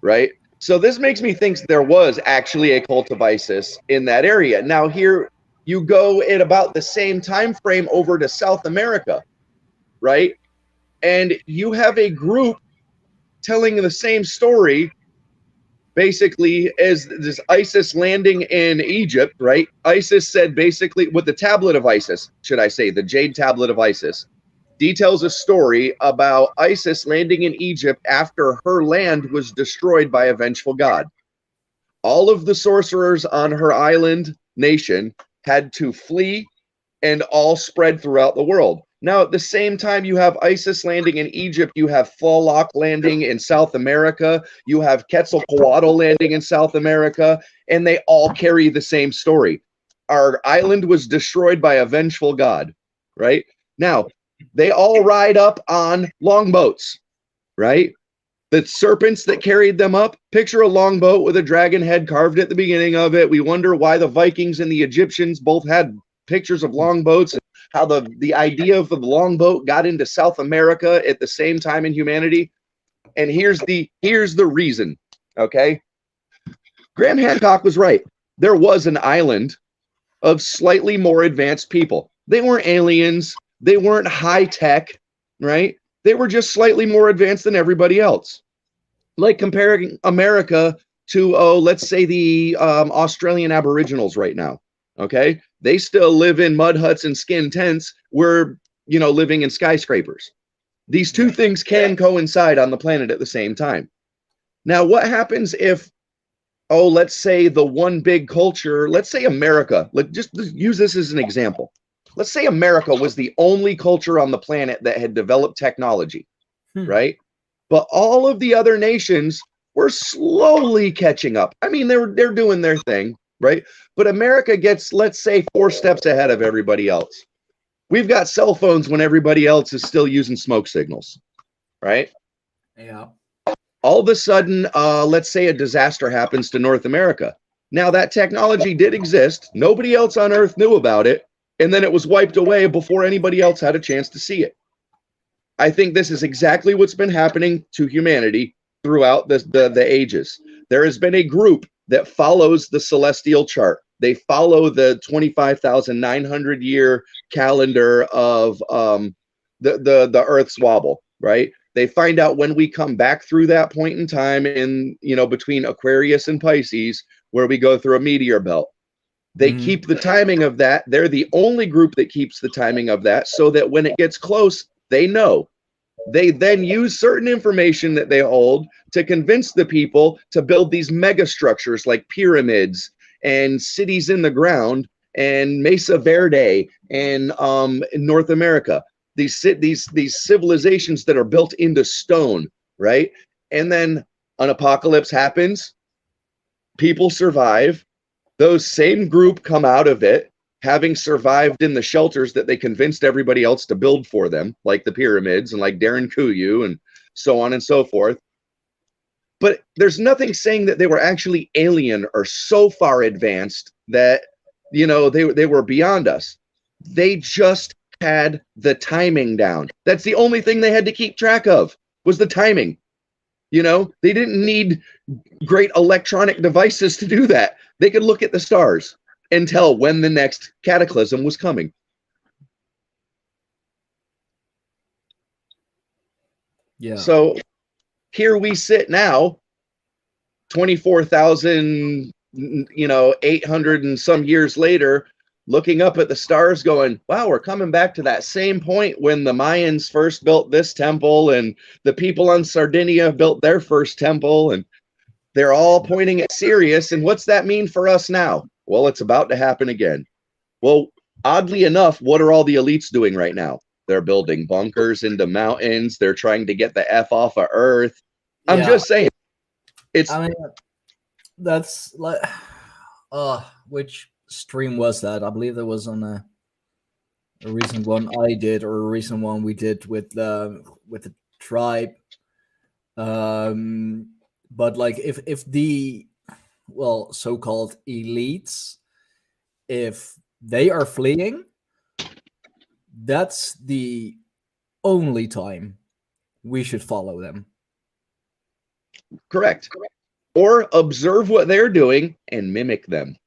right? So this makes me think there was actually a cult of Isis in that area. Now here you go at about the same time frame over to South America, right? And you have a group telling the same story, basically, as this Isis landing in Egypt, right? Isis said basically, with the tablet of Isis, should I say, the jade tablet of Isis, details a story about Isis landing in Egypt after her land was destroyed by a vengeful god. All of the sorcerers on her island nation had to flee and all spread throughout the world. Now, at the same time, you have Isis landing in Egypt, you have Fallock landing in South America, you have Quetzalcoatl landing in South America, and they all carry the same story. Our island was destroyed by a vengeful god, right? Now, they all ride up on longboats, right? The serpents that carried them up, picture a longboat with a dragon head carved at the beginning of it. We wonder why the Vikings and the Egyptians both had pictures of longboats, and how the idea of the longboat got into South America at the same time in humanity. And here's the reason, okay? Graham Hancock was right. There was an island of slightly more advanced people. They weren't aliens. They weren't high tech, right? They were just slightly more advanced than everybody else. Like comparing America to, let's say the Australian Aboriginals right now, okay? They still live in mud huts and skin tents. We're, living in skyscrapers. These two things can coincide on the planet at the same time. Now, what happens if, let's say the one big culture, let's say America, just use this as an example. Let's say America was the only culture on the planet that had developed technology, right? But all of the other nations were slowly catching up. I mean, they're doing their thing, right? But America gets, let's say, 4 steps ahead of everybody else. We've got cell phones when everybody else is still using smoke signals, right? Yeah. All of a sudden, let's say a disaster happens to North America. Now, that technology did exist. Nobody else on Earth knew about it. And then it was wiped away before anybody else had a chance to see it. I think this is exactly what's been happening to humanity throughout the ages. There has been a group that follows the celestial chart. They follow the 25,900 year calendar of the Earth's wobble, right? They find out when we come back through that point in time in, between Aquarius and Pisces, where we go through a meteor belt. They keep the timing of that. They're the only group that keeps the timing of that, so that when it gets close, they know. They then use certain information that they hold to convince the people to build these mega structures like pyramids and cities in the ground and Mesa Verde and in North America. these civilizations that are built into stone, right? And then an apocalypse happens, people survive, those same group come out of it having survived in the shelters that they convinced everybody else to build for them, like the pyramids and like Darren Kuyu and so on and so forth. But there's nothing saying that they were actually alien or so far advanced that, you know, they were beyond us. They just had the timing down. That's the only thing they had to keep track of, was the timing. You know, they didn't need great electronic devices to do that. They could look at the stars and tell when the next cataclysm was coming. Yeah. So here we sit now, 24,000, 800 and some years later, looking up at the stars going, wow, we're coming back to that same point when the Mayans first built this temple and the people on Sardinia built their first temple, and they're all pointing at Sirius. And what's that mean for us now? Well, it's about to happen again. Well, oddly enough, what are all the elites doing right now? They're building bunkers into mountains. They're trying to get the F off of Earth. I'm just saying. I mean, that's like, which stream was that? I believe there was on a recent one I did, or a recent one we did with the tribe. But like, if the so-called elites, if they are fleeing, that's the only time we should follow them. Correct. Or observe what they're doing and mimic them.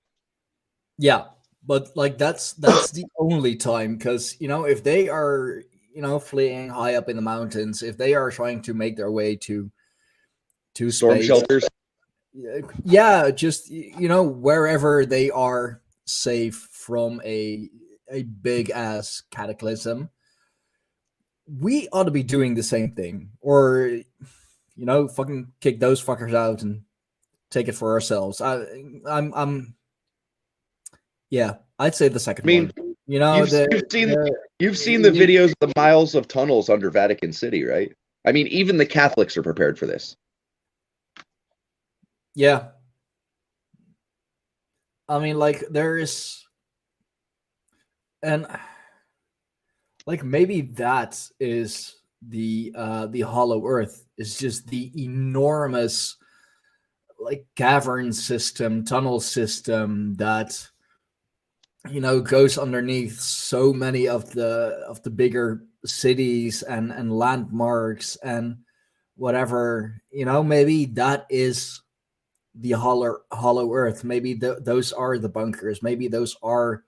Yeah, but like that's the only time, because if they are fleeing high up in the mountains, if they are trying to make their way to storm space, shelters, yeah, just wherever they are safe from a big ass cataclysm, we ought to be doing the same thing, or fucking kick those fuckers out and take it for ourselves. I'd say the second one. You've seen the videos of the miles of tunnels under Vatican City, right? I mean, even the Catholics are prepared for this. Yeah. I mean, like, there is, and like, maybe that is the Hollow Earth, is just the enormous like cavern system, tunnel system that goes underneath so many of the bigger cities and landmarks and whatever. Maybe that is the hollow Earth. Maybe those are the bunkers. Maybe those are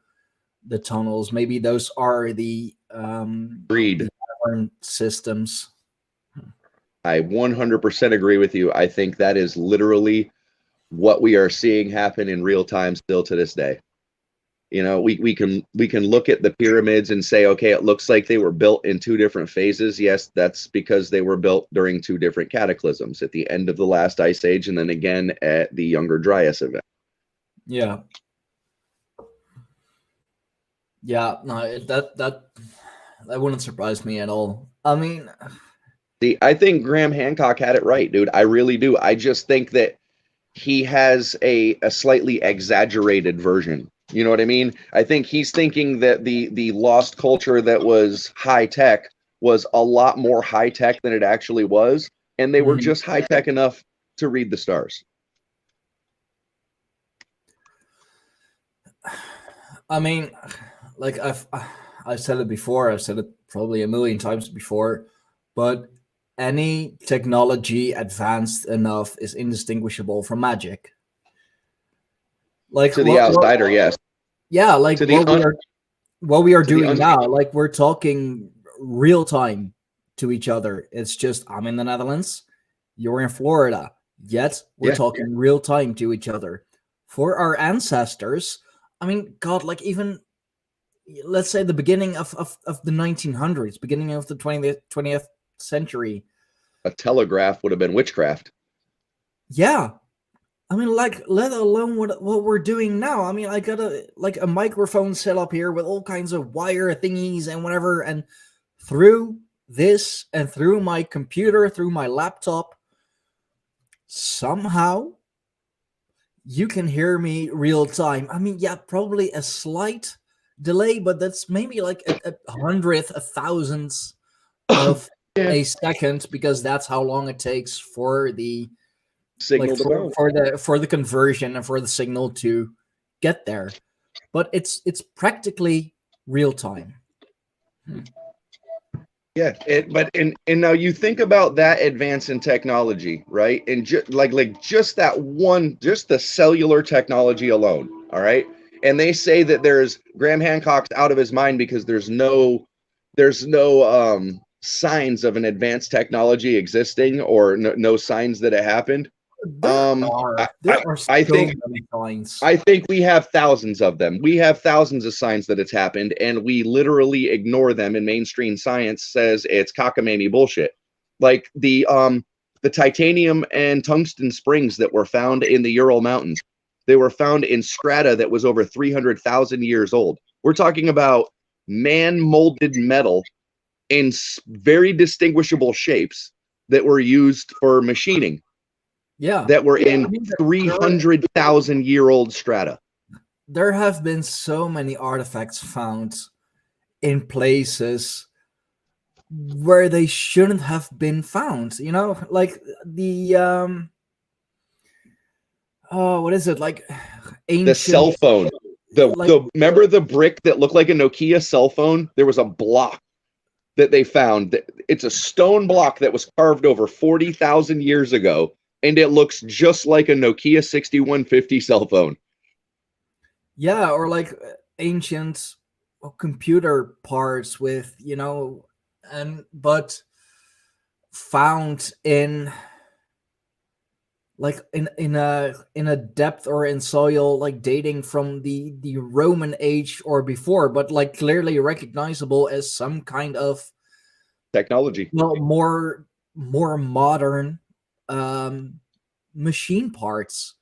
the tunnels. Maybe those are the cavern systems. I 100% agree with you. I think that is literally what we are seeing happen in real time still to this day. We can look at the pyramids and say, okay, it looks like they were built in two different phases. Yes, that's because they were built during two different cataclysms, at the end of the last ice age and then again at the Younger Dryas event. Yeah. Yeah, no, that wouldn't surprise me at all. I mean, see, I think Graham Hancock had it right, dude. I really do. I just think that he has a slightly exaggerated version. You know what I mean? I think he's thinking that the lost culture that was high tech was a lot more high tech than it actually was, and they were just high tech enough to read the stars. I mean, like I've said it before. I've said it probably a million times before, but any technology advanced enough is indistinguishable from magic. Like to the outsider, yes. Yeah, like what we are doing now, like we're talking real time to each other. It's just, I'm in the Netherlands, you're in Florida, yet we're talking real time to each other. For our ancestors, I mean, God, like even, let's say the beginning of the 1900s, beginning of the 20th century. A telegraph would have been witchcraft. Yeah. I mean, like, let alone what we're doing now. I mean, I got a microphone set up here with all kinds of wire thingies and whatever, and through this and through my computer, through my laptop, somehow you can hear me real time. I mean, yeah, probably a slight delay, but that's maybe like a hundredth, a thousandth of Yeah. a second, because that's how long it takes for the Signal to bounce. for the conversion and for the signal to get there. But it's practically real time. Yeah, and now you think about that advance in technology, right? And just that one, just the cellular technology alone, all right? And they say that there's Graham Hancock's out of his mind because there's no signs of an advanced technology existing, or no signs that it happened. There are so I think many signs. I think we have thousands of them. We have thousands of signs that it's happened, and we literally ignore them. And mainstream science says it's cockamamie bullshit. Like the titanium and tungsten springs that were found in the Ural Mountains. They were found in strata that was over 300,000 years old. We're talking about man-molded metal in very distinguishable shapes that were used for machining. Yeah, That were in 300,000-year-old strata. There have been so many artifacts found in places where they shouldn't have been found. You know, like the what is it? Like ancient, the cell phone. Remember the brick that looked like a Nokia cell phone? There was a block that they found. It's a stone block that was carved over 40,000 years ago. And it looks just like a Nokia 6150 cell phone. Yeah, or like ancient computer parts with, but found in like in a depth or in soil like dating from the Roman age or before, but like clearly recognizable as some kind of technology. Well, more modern machine parts,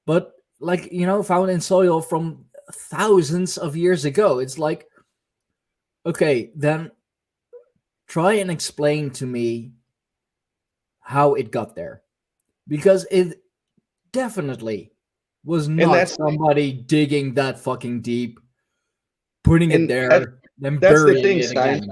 but like found in soil from thousands of years ago. It's like, okay, then try and explain to me how it got there, because it definitely was not somebody digging that fucking deep, putting it there, then burying it again.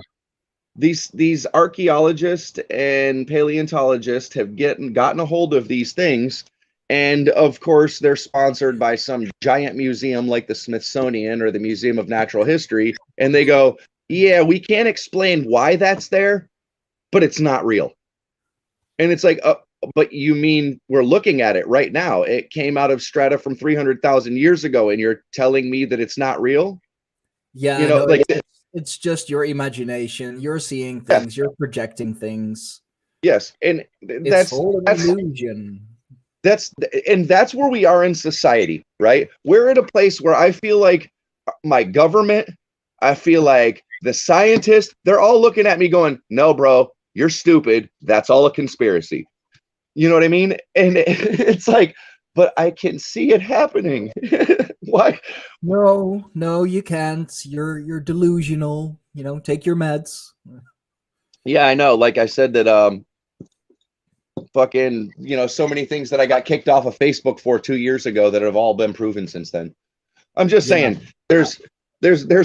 These archaeologists and paleontologists have gotten a hold of these things, and of course they're sponsored by some giant museum like the Smithsonian or the Museum of Natural History, and they go, yeah, we can't explain why that's there, but it's not real. And it's like, but you mean we're looking at it right now? It came out of strata from 300,000 years ago, and you're telling me that it's not real? Yeah, no, like it's just your imagination. You're seeing things. You're projecting things. Yes, and that's an illusion. That's where we are in society, right? We're at a place where I feel like my government, I feel like the scientists, they're all looking at me going, "No, bro, you're stupid. That's all a conspiracy." You know what I mean? And it's like, but I can see it happening. Why? No, you can't. You're delusional. Take your meds. Yeah, I know. Like I said that fucking, so many things that I got kicked off of Facebook for 2 years ago that have all been proven since then. I'm just saying, there's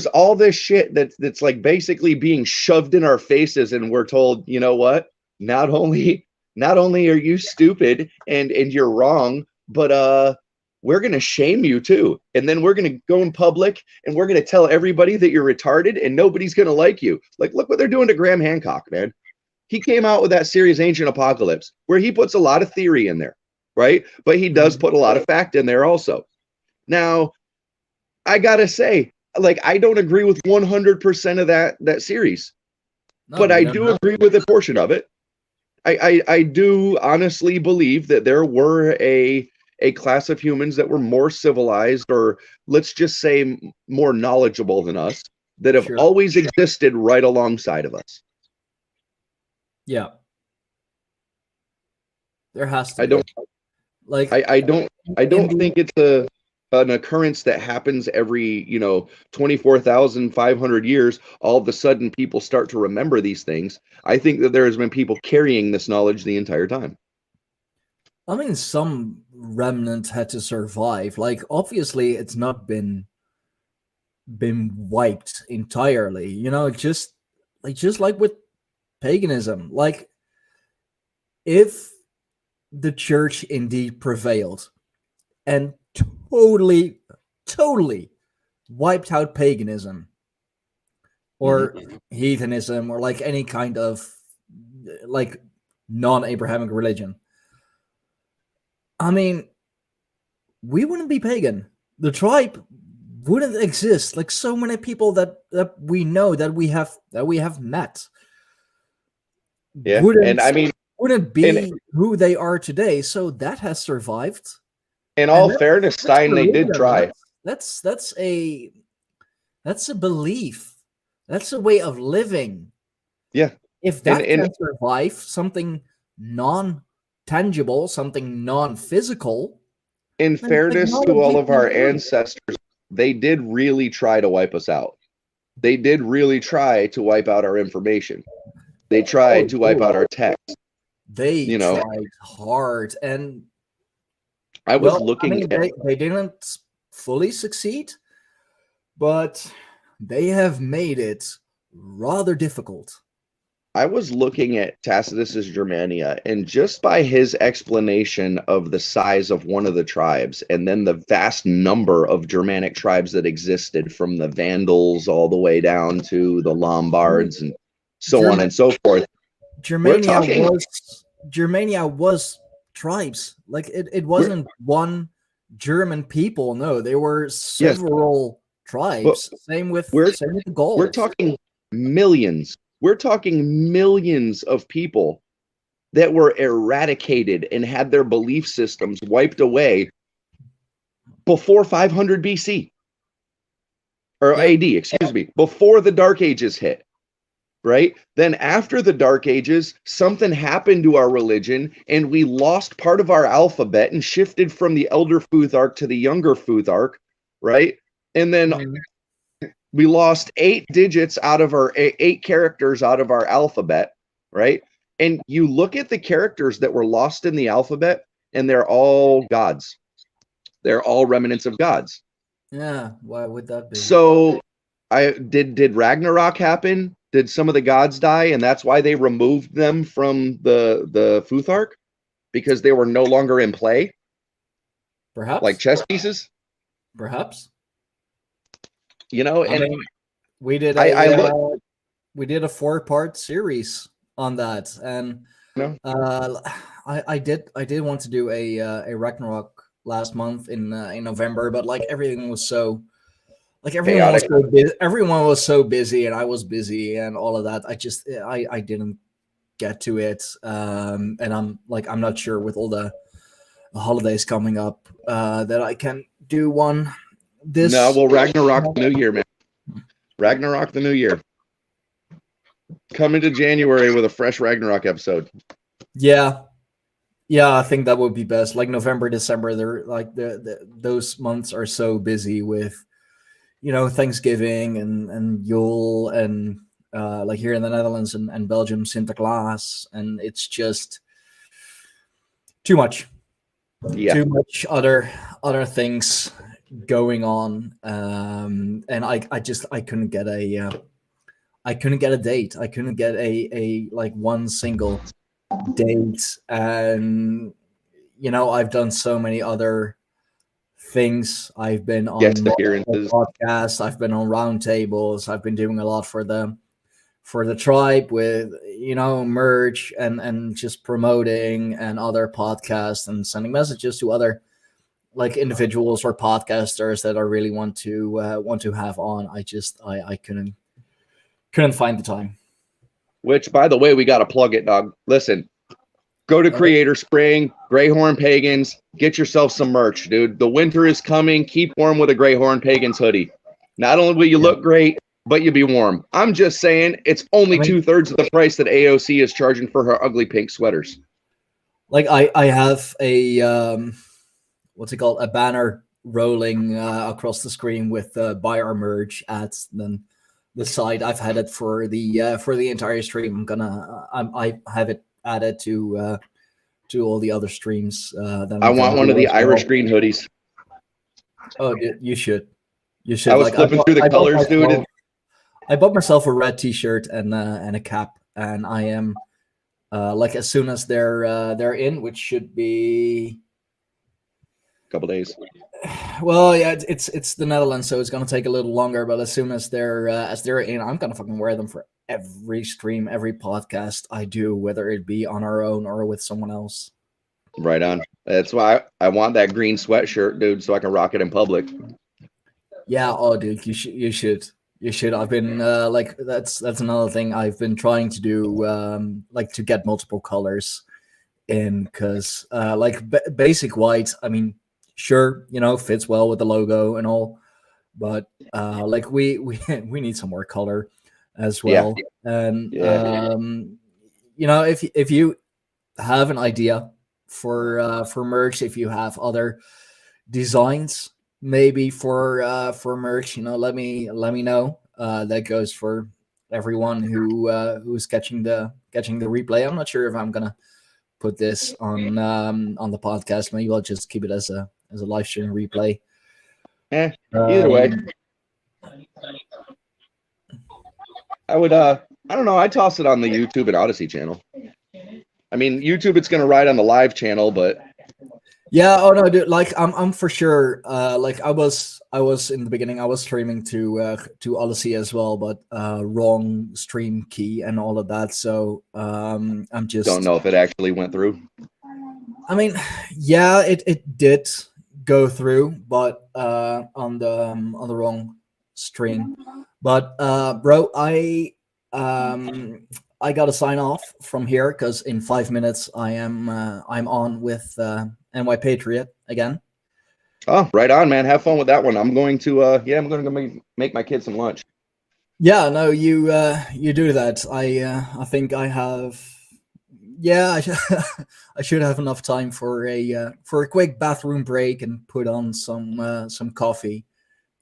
all this shit that's like basically being shoved in our faces, and we're told, you know what? Not only are you stupid and you're wrong, but we're going to shame you too. And then we're going to go in public and we're going to tell everybody that you're retarded and nobody's going to like you. Like, look what they're doing to Graham Hancock, man. He came out with that series Ancient Apocalypse, where he puts a lot of theory in there, right? But he does put a lot of fact in there also. Now, I got to say, like, I don't agree with 100% of that series, but I do agree with a portion of it. I do honestly believe that there were a class of humans that were more civilized, or let's just say more knowledgeable than us, that have always existed right alongside of us. Yeah. There has to I be. don't think it's a an occurrence that happens every 24,500 years, all of a sudden people start to remember these things. I think that there has been people carrying this knowledge the entire time. I mean, some remnant had to survive. Like, obviously, it's not been wiped entirely. Just like with paganism. Like, if the church indeed prevailed and totally wiped out paganism or heathenism or like any kind of like non-Abrahamic religion, I mean, we wouldn't be pagan. The tribe wouldn't exist. Like, so many people that we know, that we have met, wouldn't be who they are today. So that has survived. In all fairness, Stein, they did try. That's a belief. That's a way of living. Yeah. If that can survive something non-tangible, something non-physical. In fairness to all of our ancestors, they did really try to wipe us out. They did really try to wipe out our information. They tried to wipe out our text. They tried hard, and I was looking. They didn't fully succeed, but they have made it rather difficult. I was looking at Tacitus's Germania, and just by his explanation of the size of one of the tribes, and then the vast number of Germanic tribes that existed, from the Vandals all the way down to the Lombards and so on and so forth. Germania was tribes. Like, it wasn't one German people. No, there were several tribes. Same with the Gauls. We're talking millions. We're talking millions of people that were eradicated and had their belief systems wiped away before 500 BC. Or AD, excuse me, before the Dark Ages hit. Right? Then after the Dark Ages, something happened to our religion, and we lost part of our alphabet and shifted from the Elder Futhark to the Younger Futhark, right? And then we lost 8 digits out of our 8 characters out of our alphabet, right? And you look at the characters that were lost in the alphabet, and they're all gods. They're all remnants of gods. Yeah, why would that be? So, did Ragnarok happen? Did some of the gods die, and that's why they removed them from the Futhark? Because they were no longer in play? Perhaps. Like chess pieces? Perhaps. We did a 4-part series on that, and I did want to do a Ragnarok last month in November, but like everything was so everyone was so busy, and I was busy and all of that. I didn't get to it, and I'm not sure with all the holidays coming up that I can do one. Ragnarok the New Year, man. Ragnarok the New Year. Coming to January with a fresh Ragnarok episode. Yeah, I think that would be best. Like November, December, they're like those months are so busy with Thanksgiving and Yule and like here in the Netherlands and Belgium, Sinterklaas, and it's just too much. Yeah. Too much other things going on, and I couldn't get a date. I couldn't get a like one single date, and I've done so many other things. I've been on podcasts, I've been on roundtables, I've been doing a lot for the tribe with merch and just promoting and other podcasts and sending messages to other like individuals or podcasters that I really want to have on. I couldn't find the time. Which, by the way, we got to plug it, dog. Listen, go to Creator Spring, Greyhorn Pagans, get yourself some merch, dude. The winter is coming. Keep warm with a Greyhorn Pagans hoodie. Not only will you look great, but you'll be warm. I'm just saying, it's only 2/3 of the price that AOC is charging for her ugly pink sweaters. Like I have a what's it called? A banner rolling across the screen with buy or merge ads. Then the side I've had it for the entire stream. I have it added to all the other streams. That I I'm want gonna one do of the as well. Irish green hoodies. Oh, you should. You should. I was flipping through the colors, dude. I bought myself a red T-shirt and a cap, and I am like as soon as they're in, which should be a couple days. Well, yeah, it's the Netherlands, so it's gonna take a little longer. But as soon as they're in, I'm gonna fucking wear them for every stream, every podcast I do, whether it be on our own or with someone else. Right on. That's why I want that green sweatshirt, dude, so I can rock it in public. Yeah, oh, dude, you should. I've been like that's another thing I've been trying to do, like to get multiple colors in, because like basic white. I mean, sure, fits well with the logo and all, but like we need some more color as well. Yeah. And if you have an idea for merch, if you have other designs maybe for merch, let me know. That goes for everyone who's catching the replay. I'm not sure if I'm gonna put this on the podcast. Maybe I'll just keep it as a live stream replay. Either way, I would I don't know, I'd toss it on the YouTube and Odyssey channel. I mean, YouTube, it's gonna ride on the live channel, but yeah, oh no, dude, like I'm for sure. Like I was in the beginning, I was streaming to Odyssey as well, but wrong stream key and all of that. So I'm just don't know if it actually went through. I mean, yeah, it did go through, but on the wrong stream. But bro, I gotta sign off from here because in 5 minutes I'm on with NY Patriot again. Oh, right on, man. Have fun with that one. I'm going to I'm going to make my kids some lunch. Yeah, no, you do that. I think I have. Yeah, I should have enough time for a quick bathroom break and put on some coffee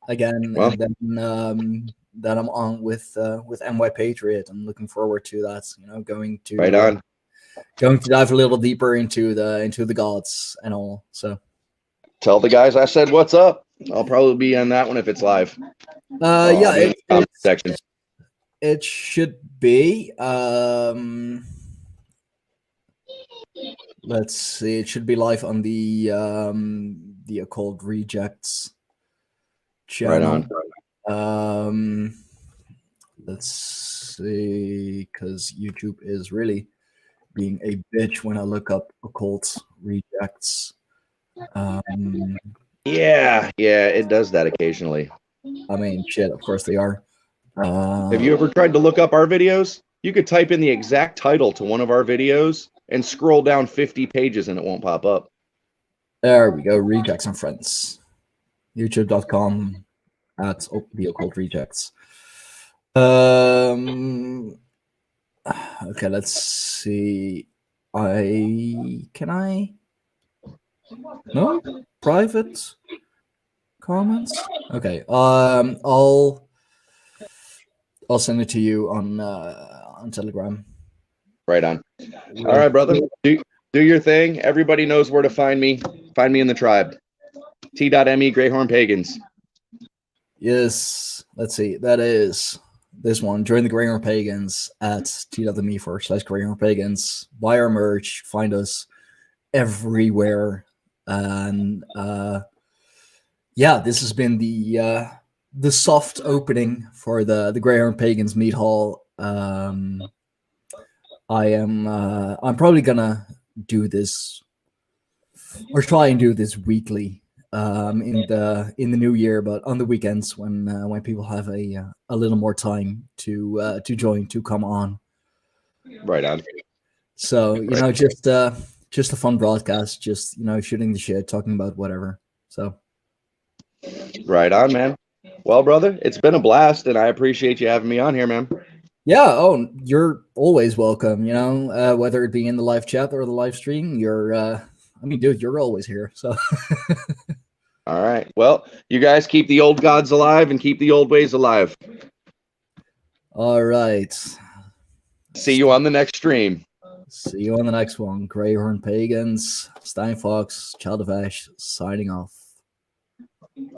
again, well, and then I'm on with NY Patriot. I'm looking forward to that. Going to right on. Going to dive a little deeper into the gods and all. So tell the guys I said what's up. I'll probably be on that one if it's live. Yeah, section. It should be. Let's see. It should be live on the Occult Rejects channel. Right on. Let's see, because YouTube is really being a bitch when I look up Occult Rejects. Yeah, it does that occasionally. I mean, shit, of course they are. Have you ever tried to look up our videos? You could type in the exact title to one of our videos and scroll down 50 pages and it won't pop up. There we go. Rejects and Friends. YouTube.com at the Occult Rejects. Okay, let's see. No private comments. Okay. I'll send it to you on Telegram. Right on. All right, brother. Do your thing. Everybody knows where to find me. Find me in the tribe. T.me Greyhorn Pagans. Yes. Let's see. That is this one. Join the Greyhorn Pagans at t.me/Greyhorn Pagans. Buy our merch. Find us everywhere. And yeah, this has been the soft opening for the Greyhorn Pagans Mead Hall. I'm probably gonna do this or try and do this weekly in the new year, but on the weekends when people have a little more time to join, to come on. Right on. So just a fun broadcast, just shooting the shit, talking about whatever. So right on, man. Well, brother, it's been a blast, and I appreciate you having me on here, man. Yeah, oh, you're always welcome, whether it be in the live chat or the live stream, dude, you're always here. So All right. Well, you guys keep the old gods alive and keep the old ways alive. All right. See you on the next stream. See you on the next one. Greyhorn Pagans, Stein Fox, Child of Ash, signing off.